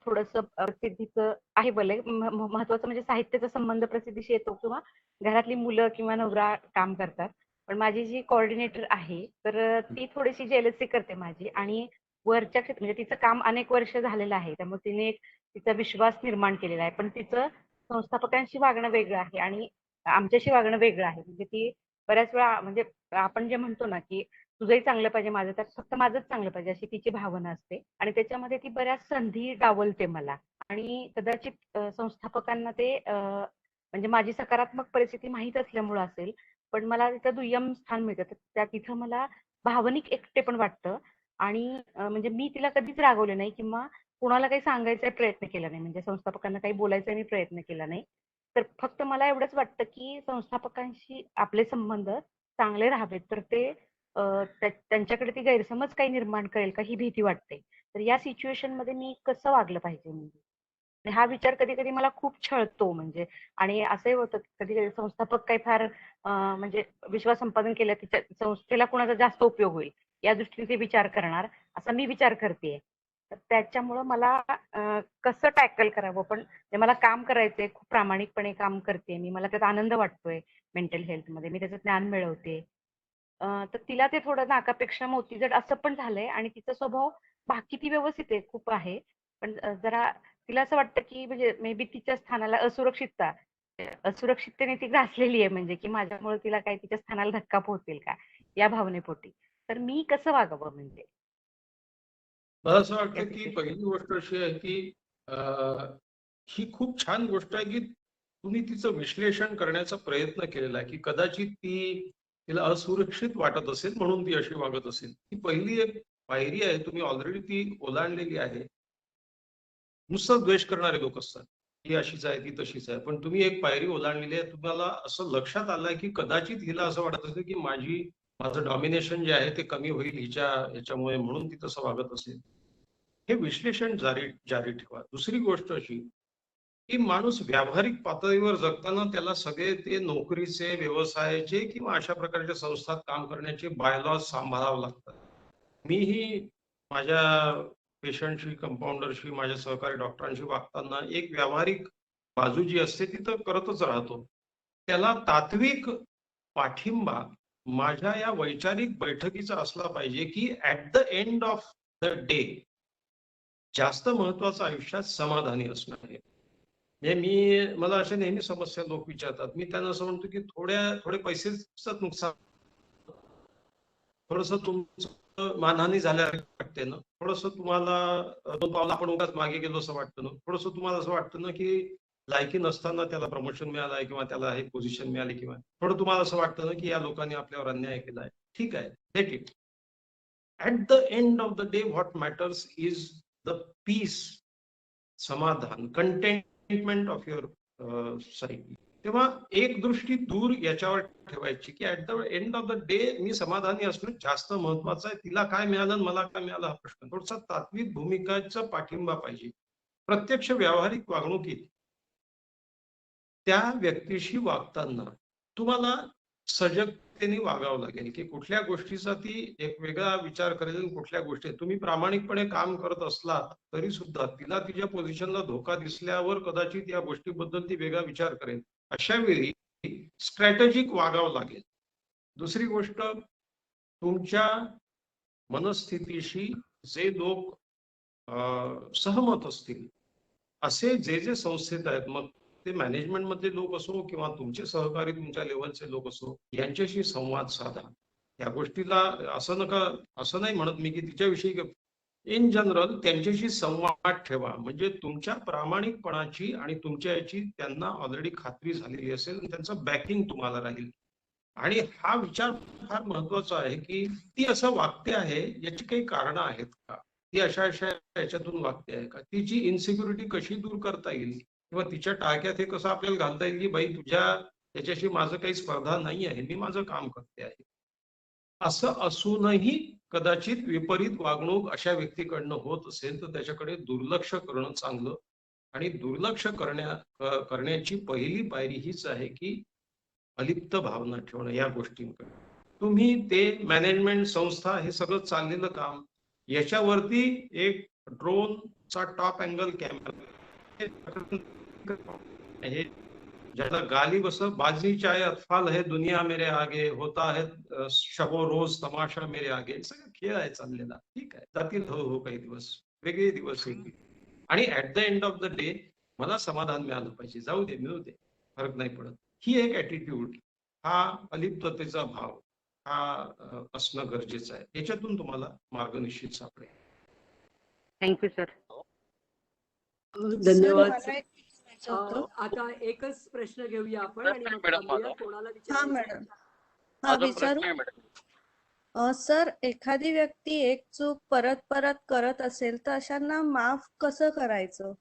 थोडंसं प्रसिद्धीचं आहे भले, महत्वाचं म्हणजे साहित्याचा संबंध प्रसिद्धीशी येतो, किंवा घरातली मुलं किंवा नवरा काम करतात. पण माझी जी कोऑर्डिनेटर आहे, तर ती थोडीशी जेलसी करते माझी, आणि वरच्या म्हणजे तिचं काम अनेक वर्ष झालेलं आहे, त्यामुळे तिने तिचा विश्वास निर्माण केलेला आहे. पण तिचं संस्थापकांशी वागणं वेगळं आहे आणि आमच्याशी वागणं वेगळं आहे. म्हणजे ती बऱ्याच वेळा, म्हणजे आपण जे म्हणतो ना की तुझंही चांगलं पाहिजे, माझं तर फक्त माझंच चांगलं पाहिजे, अशी तिची भावना असते. आणि त्याच्यामध्ये ती बऱ्याच संधी डावलते मला. आणि कदाचित संस्थापकांना ते म्हणजे माझी सकारात्मक परिस्थिती माहीत असल्यामुळं असेल, पण मला तिथं दुय्यम स्थान मिळतं. तर त्या तिथं मला भावनिक एकटेपण वाटतं. आणि म्हणजे मी तिला कधीच रागवले नाही किंवा कुणाला काही सांगायचा प्रयत्न केला नाही. म्हणजे संस्थापकांना काही बोलायचा मी प्रयत्न केला नाही. तर फक्त मला एवढंच वाटतं, की संस्थापकांशी आपले संबंध चांगले राहावेत. तर ते त्यांच्याकडे ती गैरसमज काही निर्माण करेल का ही भीती वाटते. तर या सिच्युएशनमध्ये मी कसं वागलं पाहिजे म्हणजे? आणि हा विचार कधी-कधी मला खूप छळतो म्हणजे. आणि असंही होतं कधी-कधी संस्थापक काही फार म्हणजे विश्वास संपादन केलं तिच्या संस्थेला कुणाचा जास्त उपयोग होईल या दृष्टीने ते विचार करणार, असा मी विचार करतेय. तर त्याच्यामुळं मला कसं टॅकल करावं पण म्हणजे मला काम करायचंय, खूप प्रामाणिकपणे काम करते मी. मला त्यात आनंद वाटतोय मेंटल हेल्थमध्ये. मी त्याचं ज्ञान मिळवते. तर तिला ते थोडं नाकापेक्षा मोतीजड असं पण झालंय आणि तिचा स्वभाव बाकी ती व्यवस्थित आहे, खूप आहे. पण जरा तिला असं वाटतं, की म्हणजे मे बी तिच्या स्थानाला असुरक्षिततेने ती ग्रासलेली आहे म्हणजे, की माझ्यामुळे तिला काही तिच्या स्थानाला धक्का पोहोचेल का? या भावनेपोटी. तर मी कसं वागावं म्हणजे मला असं या वाटतं की सिच्युएशन? पहिली गोष्ट अशी आहे की ही खूप छान गोष्ट आहे की तुम्ही तिचं विश्लेषण करण्याचा प्रयत्न केलेला आहे की कदाचित तिला असुरक्षित वाटत असेल म्हणून ती अशी वागत असेल. ही पहिली एक पायरी आहे, तुम्ही ऑलरेडी ती ओलांडलेली आहे. नुसतं द्वेष करणारे लोक असतात, ही अशीच आहे ती तशीच आहे, पण तुम्ही एक पायरी ओलांडलेली आहे. तुम्हाला असं लक्षात आलंय की कदाचित हिला असं वाटत असेल की माझं डॉमिनेशन जे आहे ते कमी होईल ह्याच्यामुळे, म्हणून ती तसं वागत असेल. हे विश्लेषण जारी जारी ठेवा. दुसरी गोष्ट अशी की माणूस व्यावहारिक पातळीवर जगताना त्याला सगळे ते नोकरीचे, व्यवसायाचे किंवा अशा प्रकारच्या संस्थात काम करण्याचे बायलॉज सांभाळावं लागतात. मीही माझ्या पेशंटशी, कंपाऊंडरशी, माझ्या सहकारी डॉक्टरांशी वागताना एक व्यावहारिक बाजू जी असते ती तर करतच राहतो. त्याला तात्विक पाठिंबा माझ्या या वैचारिक बैठकीचा असला पाहिजे की at the end of the day जास्त महत्वाचं आयुष्यात समाधानी असणं आहे. म्हणजे मला अशा नेहमी समस्या लोक विचारतात. मी त्यांना असं म्हणतो की थोडे पैसेच नुकसान, थोडस तुमचं मानहानी झाल्यासारखं वाटते ना, थोडस तुम्हाला 2 पावलं आपण उगाच मागे गेलो असं वाटतं ना, थोडस तुम्हाला असं वाटतं ना की लायकी नसताना त्याला प्रमोशन मिळालं आहे किंवा त्याला हे पोझिशन मिळाली, किंवा थोडं तुम्हाला असं वाटतं ना की या लोकांनी आपल्यावर अन्याय केला आहे. ठीक आहे, let it. At the end of the day what matters is the peace, समाधान, कंटेंटमेंट ऑफ युअर सायकी. तेव्हा एक दृष्टी दूर याच्यावर ठेवायची की at the end of the day मी समाधानी असणं जास्त महत्वाचं आहे. तिला काय मिळालं आणि मला काय मिळालं हा प्रश्न. थोडासा तात्विक भूमिकाचा पाठिंबा पाहिजे. प्रत्यक्ष व्यावहारिक वागणुकीत त्या व्यक्तीशी वागताना तुम्हाला सजगतेने वागावं लागेल की कुठल्या गोष्टीचा ती एक वेगळा विचार करेल आणि कुठल्या गोष्टी. तुम्ही प्रामाणिकपणे काम करत असलात तरी सुद्धा तिला तिच्या पोझिशनला धोका दिसल्यावर कदाचित या गोष्टीबद्दल ती वेगळा विचार करेल. अशा वेळी स्ट्रॅटेजिक वागावं लागेल. दुसरी गोष्ट, तुमच्या मनस्थितीशी जे लोक सहमत असतील असे जे संस्थेत आहेत, मग ते मॅनेजमेंट मधले लोक असो किंवा तुमचे सहकारी तुमच्या लेवलचे लोक असो, यांच्याशी संवाद साधा. या गोष्टीला असं नाही म्हणत मी की तिच्याविषयी इन जनरल त्यांच्याशी संवाद ठेवा. म्हणजे तुमच्या प्रामाणिकपणाची आणि तुमच्या याची त्यांना ऑलरेडी खात्री झालेली असेल आणि त्यांचं बॅकिंग तुम्हाला राहील. आणि हा विचार फार महत्वाचा आहे की ती असं वागते आहे याची काही कारणं आहेत का, ती अशा याच्यातून वागते आहे का, तिची इन्सिक्युरिटी कशी दूर करता येईल किंवा तिच्या टाळक्यात हे कसं आपल्याला घालता येईल की बाई तुझ्या त्याच्याशी माझं काही स्पर्धा नाही आहे, मी माझं काम करते आहे. असं असूनही कदाचित विपरीत वागणूक अशा व्यक्तीकडनं होत असेल तर त्याच्याकडे दुर्लक्ष करणं चांगलं. आणि दुर्लक्ष करण्याची पहिली पायरी हीच आहे की अलिप्त भावना ठेवणं या गोष्टींकडे. तुम्ही ते मॅनेजमेंट संस्था हे सगळं चाललेलं काम याच्यावरती एक ड्रोनचा टॉप अँगल कॅमेरा हे ज्याला गाली बस बाजी चाहे अतफाल है दुनिया मेरे आगे, होता है शबो रोज तमाशा मेरे आगे, सगळं खेळ आहे चाललेला. ठीक आहे, जातील हो काही दिवस, वेगळे दिवस येतील. आणि at the end of the day मला समाधान मिळालं पाहिजे, जाऊ दे मिळू दे, फरक नाही पडत. ही एक ऍटिट्यूड, हा अलिप्ततेचा भाव असणं गरजेचं आहे. याच्यातून तुम्हाला मार्ग निश्चित सापडेल. Thank you sir. धन्यवाद. मला एक विचारायचं होतं. आता एकच प्रश्न घेऊया आपण आणि मग मॅडम, थांबूया. कोणाला हा विचारायचं? मॅडम. हा माझा विचारू. प्रश्न आहे मॅडम. सर, एखादी व्यक्ती एक चूक परत परत करत असेल तर अशांना माफ कसं करायचं?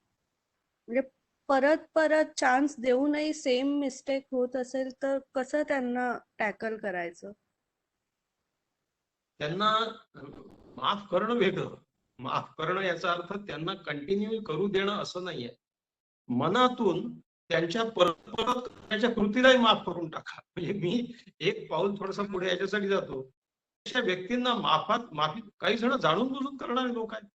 म्हणजे परत परत चान्स देऊनही सेम मिस्टेक होत असेल तर कसं त्यांना टॅकल करायचं? त्यांना माफ करणं वेगळं. माफ करणं याचा अर्थ त्यांना कंटिन्यू करू देणं असं नाहीये. मनातून त्यांच्या परत परत करण्याच्या कृतीलाही माफ करून टाका. म्हणजे मी एक पाऊल थोडस पुढे याच्यासाठी जातो. अशा व्यक्तींना माफी काही जण जाणून बुजून करणारे लोक आहेत.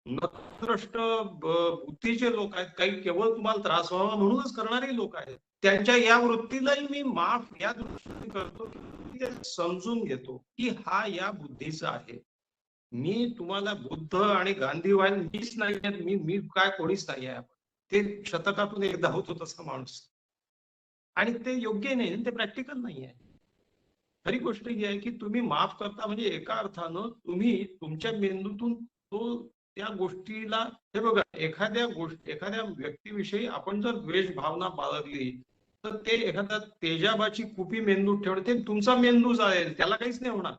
नतद्रष्ट बुद्धीचे लोक आहेत. काही केवळ तुम्हाला त्रास व्हावा म्हणूनच करणारे लोक आहेत. त्यांच्या या वृत्तीलाही मी माफ या दृष्टीने करतो की ते समजून घेतो की हा या बुद्धीचा आहे. मी तुम्हाला बुद्ध आणि गांधी व्हायला मीच नाही, मी काय कोणीच नाही आहे. ते शतकातून एकदा होतो तसा माणूस, आणि ते योग्य नाही, ते प्रॅक्टिकल नाही आहे. खरी गोष्ट ही आहे की तुम्ही माफ करता म्हणजे एका अर्थानं तुम्ही तुमच्या मेंदूतून तो त्या गोष्टीला, हे बघा, एखाद्या व्यक्तीविषयी आपण जर द्वेष भावना बाळगली तर ते एखाद्या तेजाबाची कुपी मेंदूत ठेवणं, ते तुमचा मेंदू जाईल, त्याला काहीच नाही होणार.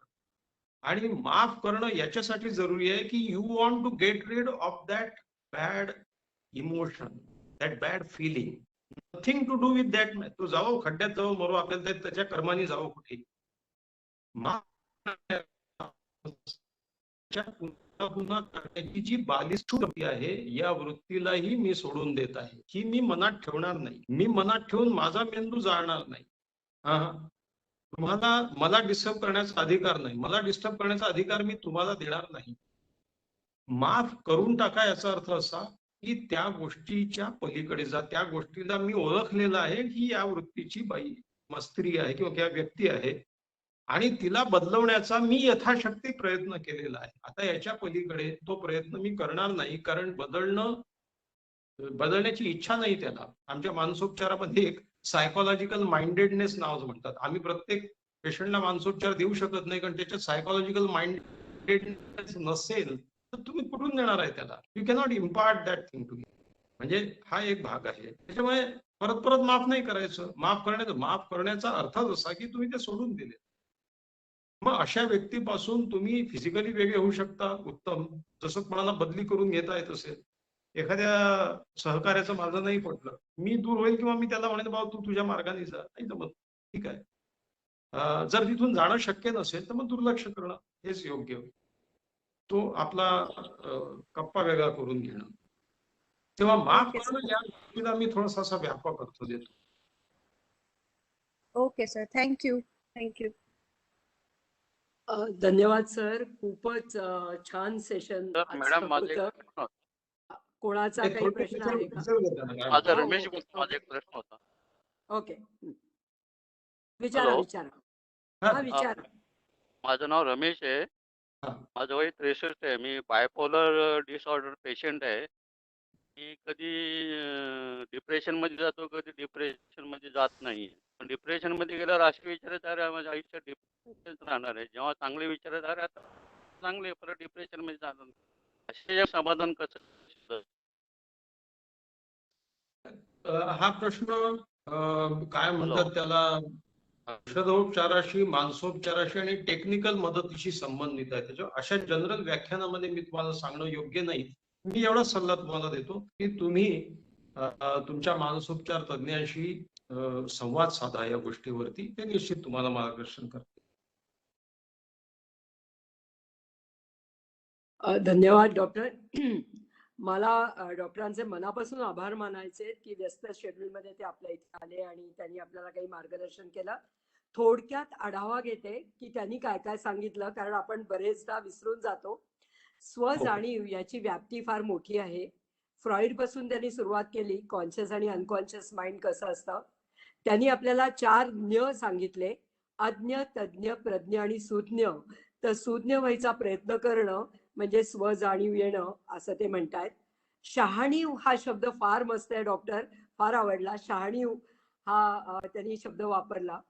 आणि माफ करणं याच्यासाठी जरुरी आहे की you want to get rid of that bad emotion, that bad feeling. Nothing to do with that. तो जावं खड्ड्यात, जावं मरो, आपल्याला त्याच्या कर्माने जावं कुठे. पुन्हा करण्याची जी बालिश वृत्ती आहे, या वृत्तीलाही मी सोडून देत आहे, की मी मनात ठेवणार नाही. मी मनात ठेवून माझा मेंदू जाळणार नाही. तुम्हाला मला डिस्टर्ब करण्याचा अधिकार नाही. मला डिस्टर्ब करण्याचा अधिकार मी तुम्हाला देणार नाही. माफ करून टाका याचा अर्थ असा की त्या गोष्टीच्या पलीकडे जा. त्या गोष्टीला मी ओळखलेलं आहे की या वृत्तीची बाई स्त्री आहे किंवा त्या व्यक्ती आहे, आणि तिला बदलवण्याचा मी यथाशक्ती प्रयत्न केलेला आहे. आता याच्या पलीकडे तो प्रयत्न मी करणार नाही, कारण बदलण्याची इच्छा नाही त्याला. आमच्या मानसोपचारामध्ये एक सायकोलॉजिकल माइंडेडनेस नाव म्हणतात. आम्ही प्रत्येक पेशंटला मानसोपचार देऊ शकत नाही, कारण त्याच्यात सायकोलॉजिकल माइंडेडनेस नसेल तर तुम्ही कुठून देणार आहे त्याला? You cannot impart that thing to. म्हणजे हा एक भाग आहे. त्याच्यामुळे परत परत माफ नाही करायचं. माफ करण्याचा अर्थच असा की तुम्ही ते सोडून दिले. मग अशा व्यक्तीपासून तुम्ही फिजिकली वेगळे होऊ शकता, उत्तम. जसं कोणाला बदली करून घेता येत असेल. एखाद्या सहकार्याचं माझं नाही पटलं, मी दूर होईल किंवा मी त्याला म्हणेन बाबा तू तुझ्या मार्गाने जा, नाही जमत, ठीक आहे. जर तिथून जाणं शक्य नसेल तर मग दुर्लक्ष करणं हेच योग्य होईल. तो आपला कप्पा वेगळा करून घेणं. तेव्हा माफ करणं या गोष्टीला मी थोडासा असा व्यापक अर्थ देतो. Okay sir, thank you. थँक्यू. धन्यवाद सर. खूपच छान सेशन मॅडम, माझा एक प्रश्न होता. कोणाचा काही प्रश्न आहे का? माझा रमेश बोलतो. माझा एक प्रश्न होता. ओके, विचारा. हा, विचारा. माझं नाव रमेश आहे. माझं वय 63 आहे. मी बायपोलर डिसऑर्डर पेशंट आहे. मी कधी डिप्रेशन मध्ये जातो, कधी डिप्रेशन मध्ये जात नाही. पण डिप्रेशन मध्ये गेल्यावर असे विचार येतात, अरे माझं आयुष्य डिप्रेशन राहणार आहे. जेव्हा चांगले विचार येतात, अरे आता चांगले, परत डिप्रेशन मध्ये जाणार. असे समाधान कसं? हा प्रश्न काय म्हणतात त्याला, औषधोपचाराशी, मानसोपचाराशी आणि टेक्निकल मदतीशी संबंधित आहे. त्याच्या अशा जनरल व्याख्यानामध्ये मी तुम्हाला सांगणं योग्य नाही. मी एवढा सल्ला तुम्हाला देतो की तुम्ही तुमच्या मानसोपचार तज्ञांशी संवाद साधा या गोष्टीवरती. ते निश्चित तुम्हाला मार्गदर्शन करते. धन्यवाद डॉक्टर. मला डॉक्टरांचे मनापासून आभार मानायचे की व्यस्त शेड्यूलमध्ये ते आपल्या इथे आले आणि त्यांनी आपल्याला काही मार्गदर्शन केलं. थोडक्यात आढावा घेते की त्यांनी काय काय सांगितलं, कारण आपण बरेचदा विसरून जातो. स्वजाणीव याची व्याप्ती फार मोठी आहे. फ्रॉइड पासून त्यांनी सुरुवात केली, कॉन्शियस आणि अनकॉन्शियस माइंड कसं असतं. त्यांनी आपल्याला 4 ज्ञ सांगितले: अज्ञ, तज्ञ, प्रज्ञ आणि सुज्ञ. तर सुज्ञ व्हायचा प्रयत्न करणं म्हणजे स्वजाणीव येणं, असं ते म्हणतायत. शहाणीव हा शब्द फार मस्त आहे डॉक्टर, फार आवडला. शहाणीव हा त्यांनी शब्द वापरला.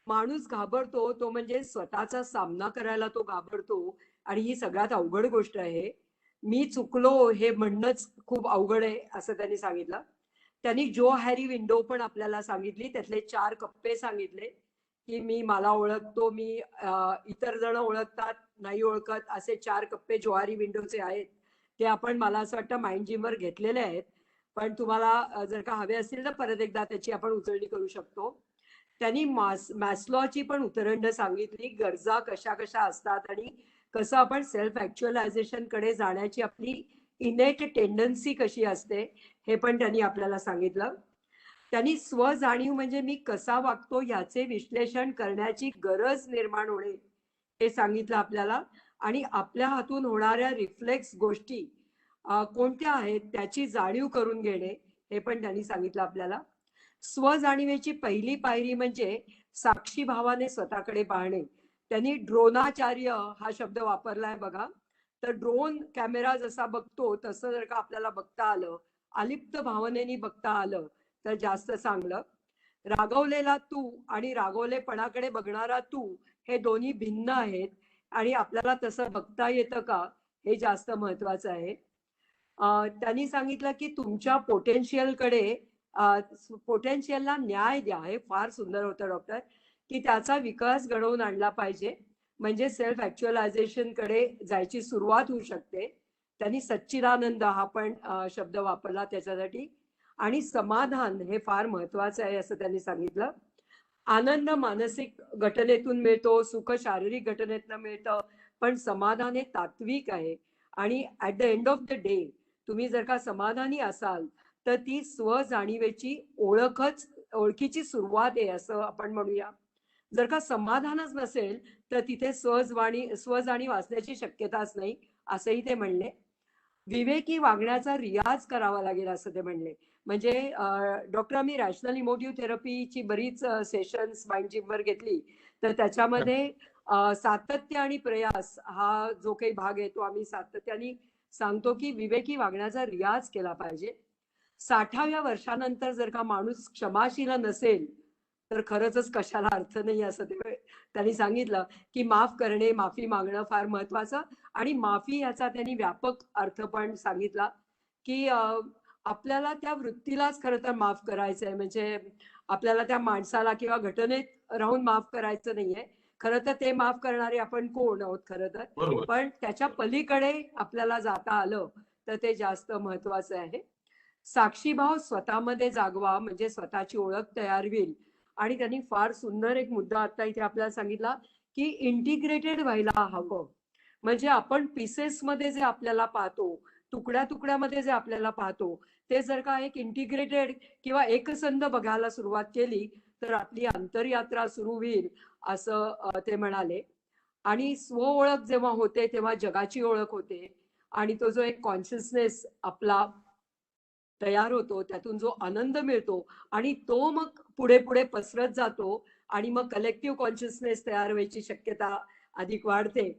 माणूस घाबरतो तो म्हणजे स्वतःचा सामना करायला तो घाबरतो, आणि ही सगळ्यात अवघड गोष्ट आहे. मी चुकलो हे म्हणणंच खूप अवघड आहे असं त्यांनी सांगितलं. त्यांनी जो हॅरी विंडो पण आपल्याला सांगितली, त्यातले 4 कप्पे सांगितले की मला ओळखतो, मी इतर जण ओळखतात, नाही ओळखत, असे 4 कप्पे जोहारी विंडोचे आहेत. ते आपण मला असं वाटतं माइंड जिमवर घेतलेले आहेत, पण तुम्हाला जर का हवे असतील तर परत एकदा त्याची आपण उजळणी करू शकतो. त्यांनी मॅस्लॉची पण उतरंड सांगितली, गरजा कशा कशा असतात आणि कसं आपण सेल्फ ऍक्च्युअलायझेशन कडे जाण्याची आपली इनेट टेंडन्सी कशी असते हे पण त्यांनी आपल्याला सांगितलं. त्यांनी स्वजाणीव म्हणजे मी कसा वागतो याचे विश्लेषण करण्याची गरज निर्माण होणे हे सांगितलं आपल्याला, आणि आपल्या हातून होणाऱ्या रिफ्लेक्स गोष्टी कोणत्या आहेत त्याची जाणीव करून घेणे हे पण त्यांनी सांगितलं आपल्याला. स्वजाणीवेची पहिली पायरी म्हणजे साक्षी भावाने स्वतःकडे पाहणे. त्यांनी ड्रोनाचार्य हा शब्द वापरलाय बघा. तर ड्रोन कॅमेरा जसा बघतो तसं जर का आपल्याला बघता आलं, अलिप्त भावनेनी बघता आलं तर जास्त चांगलं. रागवलेला तू आणि रागवलेपणाकडे बघणारा तू हे दोन्ही भिन्न आहेत, आणि आपल्याला तसं बघता येतं का हे जास्त महत्वाचं आहे. त्यांनी सांगितलं की तुमच्या पोटेन्शियलकडे, पोटेन्शियलला न्याय द्या. हे फार सुंदर होतं डॉक्टर, की त्याचा विकास घडवून आणला पाहिजे, म्हणजे सेल्फ ऍक्च्युअलायझेशन कडे जायची सुरुवात होऊ शकते. त्यांनी सच्चिदानंद हा पण शब्द वापरला त्याच्यासाठी. आणि समाधान हे फार महत्वाचं आहे असं त्यांनी सांगितलं. आनंद मानसिक घटनेतून मिळतो, सुख शारीरिक घटनेतून मिळतं, पण समाधान हे तात्विक आहे. आणि at the end of the day तुम्ही जर का समाधानी असाल तर ती स्वजाणीवेची ओळखीची सुरुवात आहे असं आपण म्हणूया. जर का समाधानच नसेल तर तिथे स्वजाणीव असण्याची शक्यताच नाही असंही ते म्हणले. विवेकी वागण्याचा रियाज करावा लागेल असं ते म्हणले. म्हणजे डॉक्टर, आम्ही रॅशनल इमोटिव्ह थेरपीची बरीच सेशन्स माइंड जिमवर घेतली, तर त्याच्यामध्ये सातत्य आणि प्रयास हा जो काही भाग आहे तो आम्ही सातत्याने सांगतो की विवेकी वागण्याचा रियाज केला पाहिजे. 60व्या वर्षानंतर जर का माणूस क्षमाशील नसेल तर खरंच कशाला अर्थ नाही असं त्यांनी सांगितलं. की माफ करणे, माफी मागणं फार महत्वाचं, आणि माफी याचा त्यांनी व्यापक अर्थ पण सांगितला की आपल्याला त्या वृत्तीलाच खरं तर माफ करायचं आहे. म्हणजे आपल्याला त्या माणसाला किंवा घटनेत राहून माफ करायचं नाहीये. खरं तर ते माफ करणारे आपण कोण आहोत खरं तर, पण त्याच्या पलीकडे आपल्याला जाता आलं तर ते जास्त महत्वाचं आहे. साक्षीभाव स्वतःमध्ये जागवा, म्हणजे स्वतःची ओळख तयार होईल. आणि त्यांनी फार सुंदर एक मुद्दा आता इथे आपल्याला सांगितला की इंटिग्रेटेड व्हायला हवं. म्हणजे आपण पीसेस मध्ये जे आपल्याला पाहतो, तुकड्या तुकड्यामध्ये जे आपल्याला पाहतो, ते जर का एक इंटिग्रेटेड किंवा एकसंध बघायला सुरुवात केली तर आपली अंतरयात्रा सुरू होईल असं ते म्हणाले. आणि स्व ओळख जेव्हा होते तेव्हा जगाची ओळख होते, आणि तो जो एक कॉन्शियसनेस आपला तयार होतो, त्यातून जो आनंद मिळतो आणि तो मग पुढे पुढे पसरत जातो, आणि मग कलेक्टिव्ह कॉन्शियसनेस तयार व्हायची शक्यता अधिक वाढते.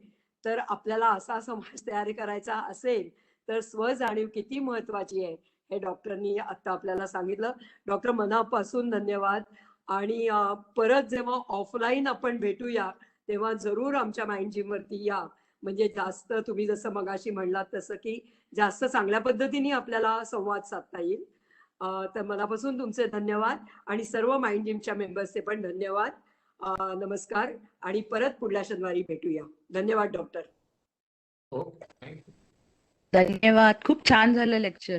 तर आपल्याला असा समाज तयार करायचा असेल तर स्वजाणीव किती महत्वाची आहे हे डॉक्टरनी आता आपल्याला सांगितलं. डॉक्टर, मनापासून धन्यवाद. आणि परत जेव्हा ऑफलाईन आपण भेटूया तेव्हा जरूर आमच्या माइंड जिम वरती या, म्हणजे जास्त तुम्ही जसं मगाशी म्हणलात तसं की जास्त चांगल्या पद्धतीने आपल्याला संवाद साधता येईल. तर मनापासून तुमचे धन्यवाद, आणि सर्व माइंड जिमच्या मेंबर्सचे पण धन्यवाद. नमस्कार, आणि परत पुढल्या शनिवारी भेटूया. धन्यवाद डॉक्टर. धन्यवाद, खूप छान झालं लेक्चर.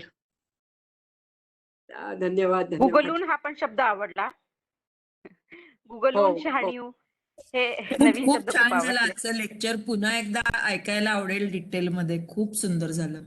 धन्यवाद. गुगलहून हा पण शब्द आवडला. गुगलहून शहाणीव हे नवीन खूप शब्द छान खूप झालं आवडले. आजचं लेक्चर. पुन्हा एकदा ऐकायला आवडेल डिटेल मध्ये. खूप सुंदर झालं.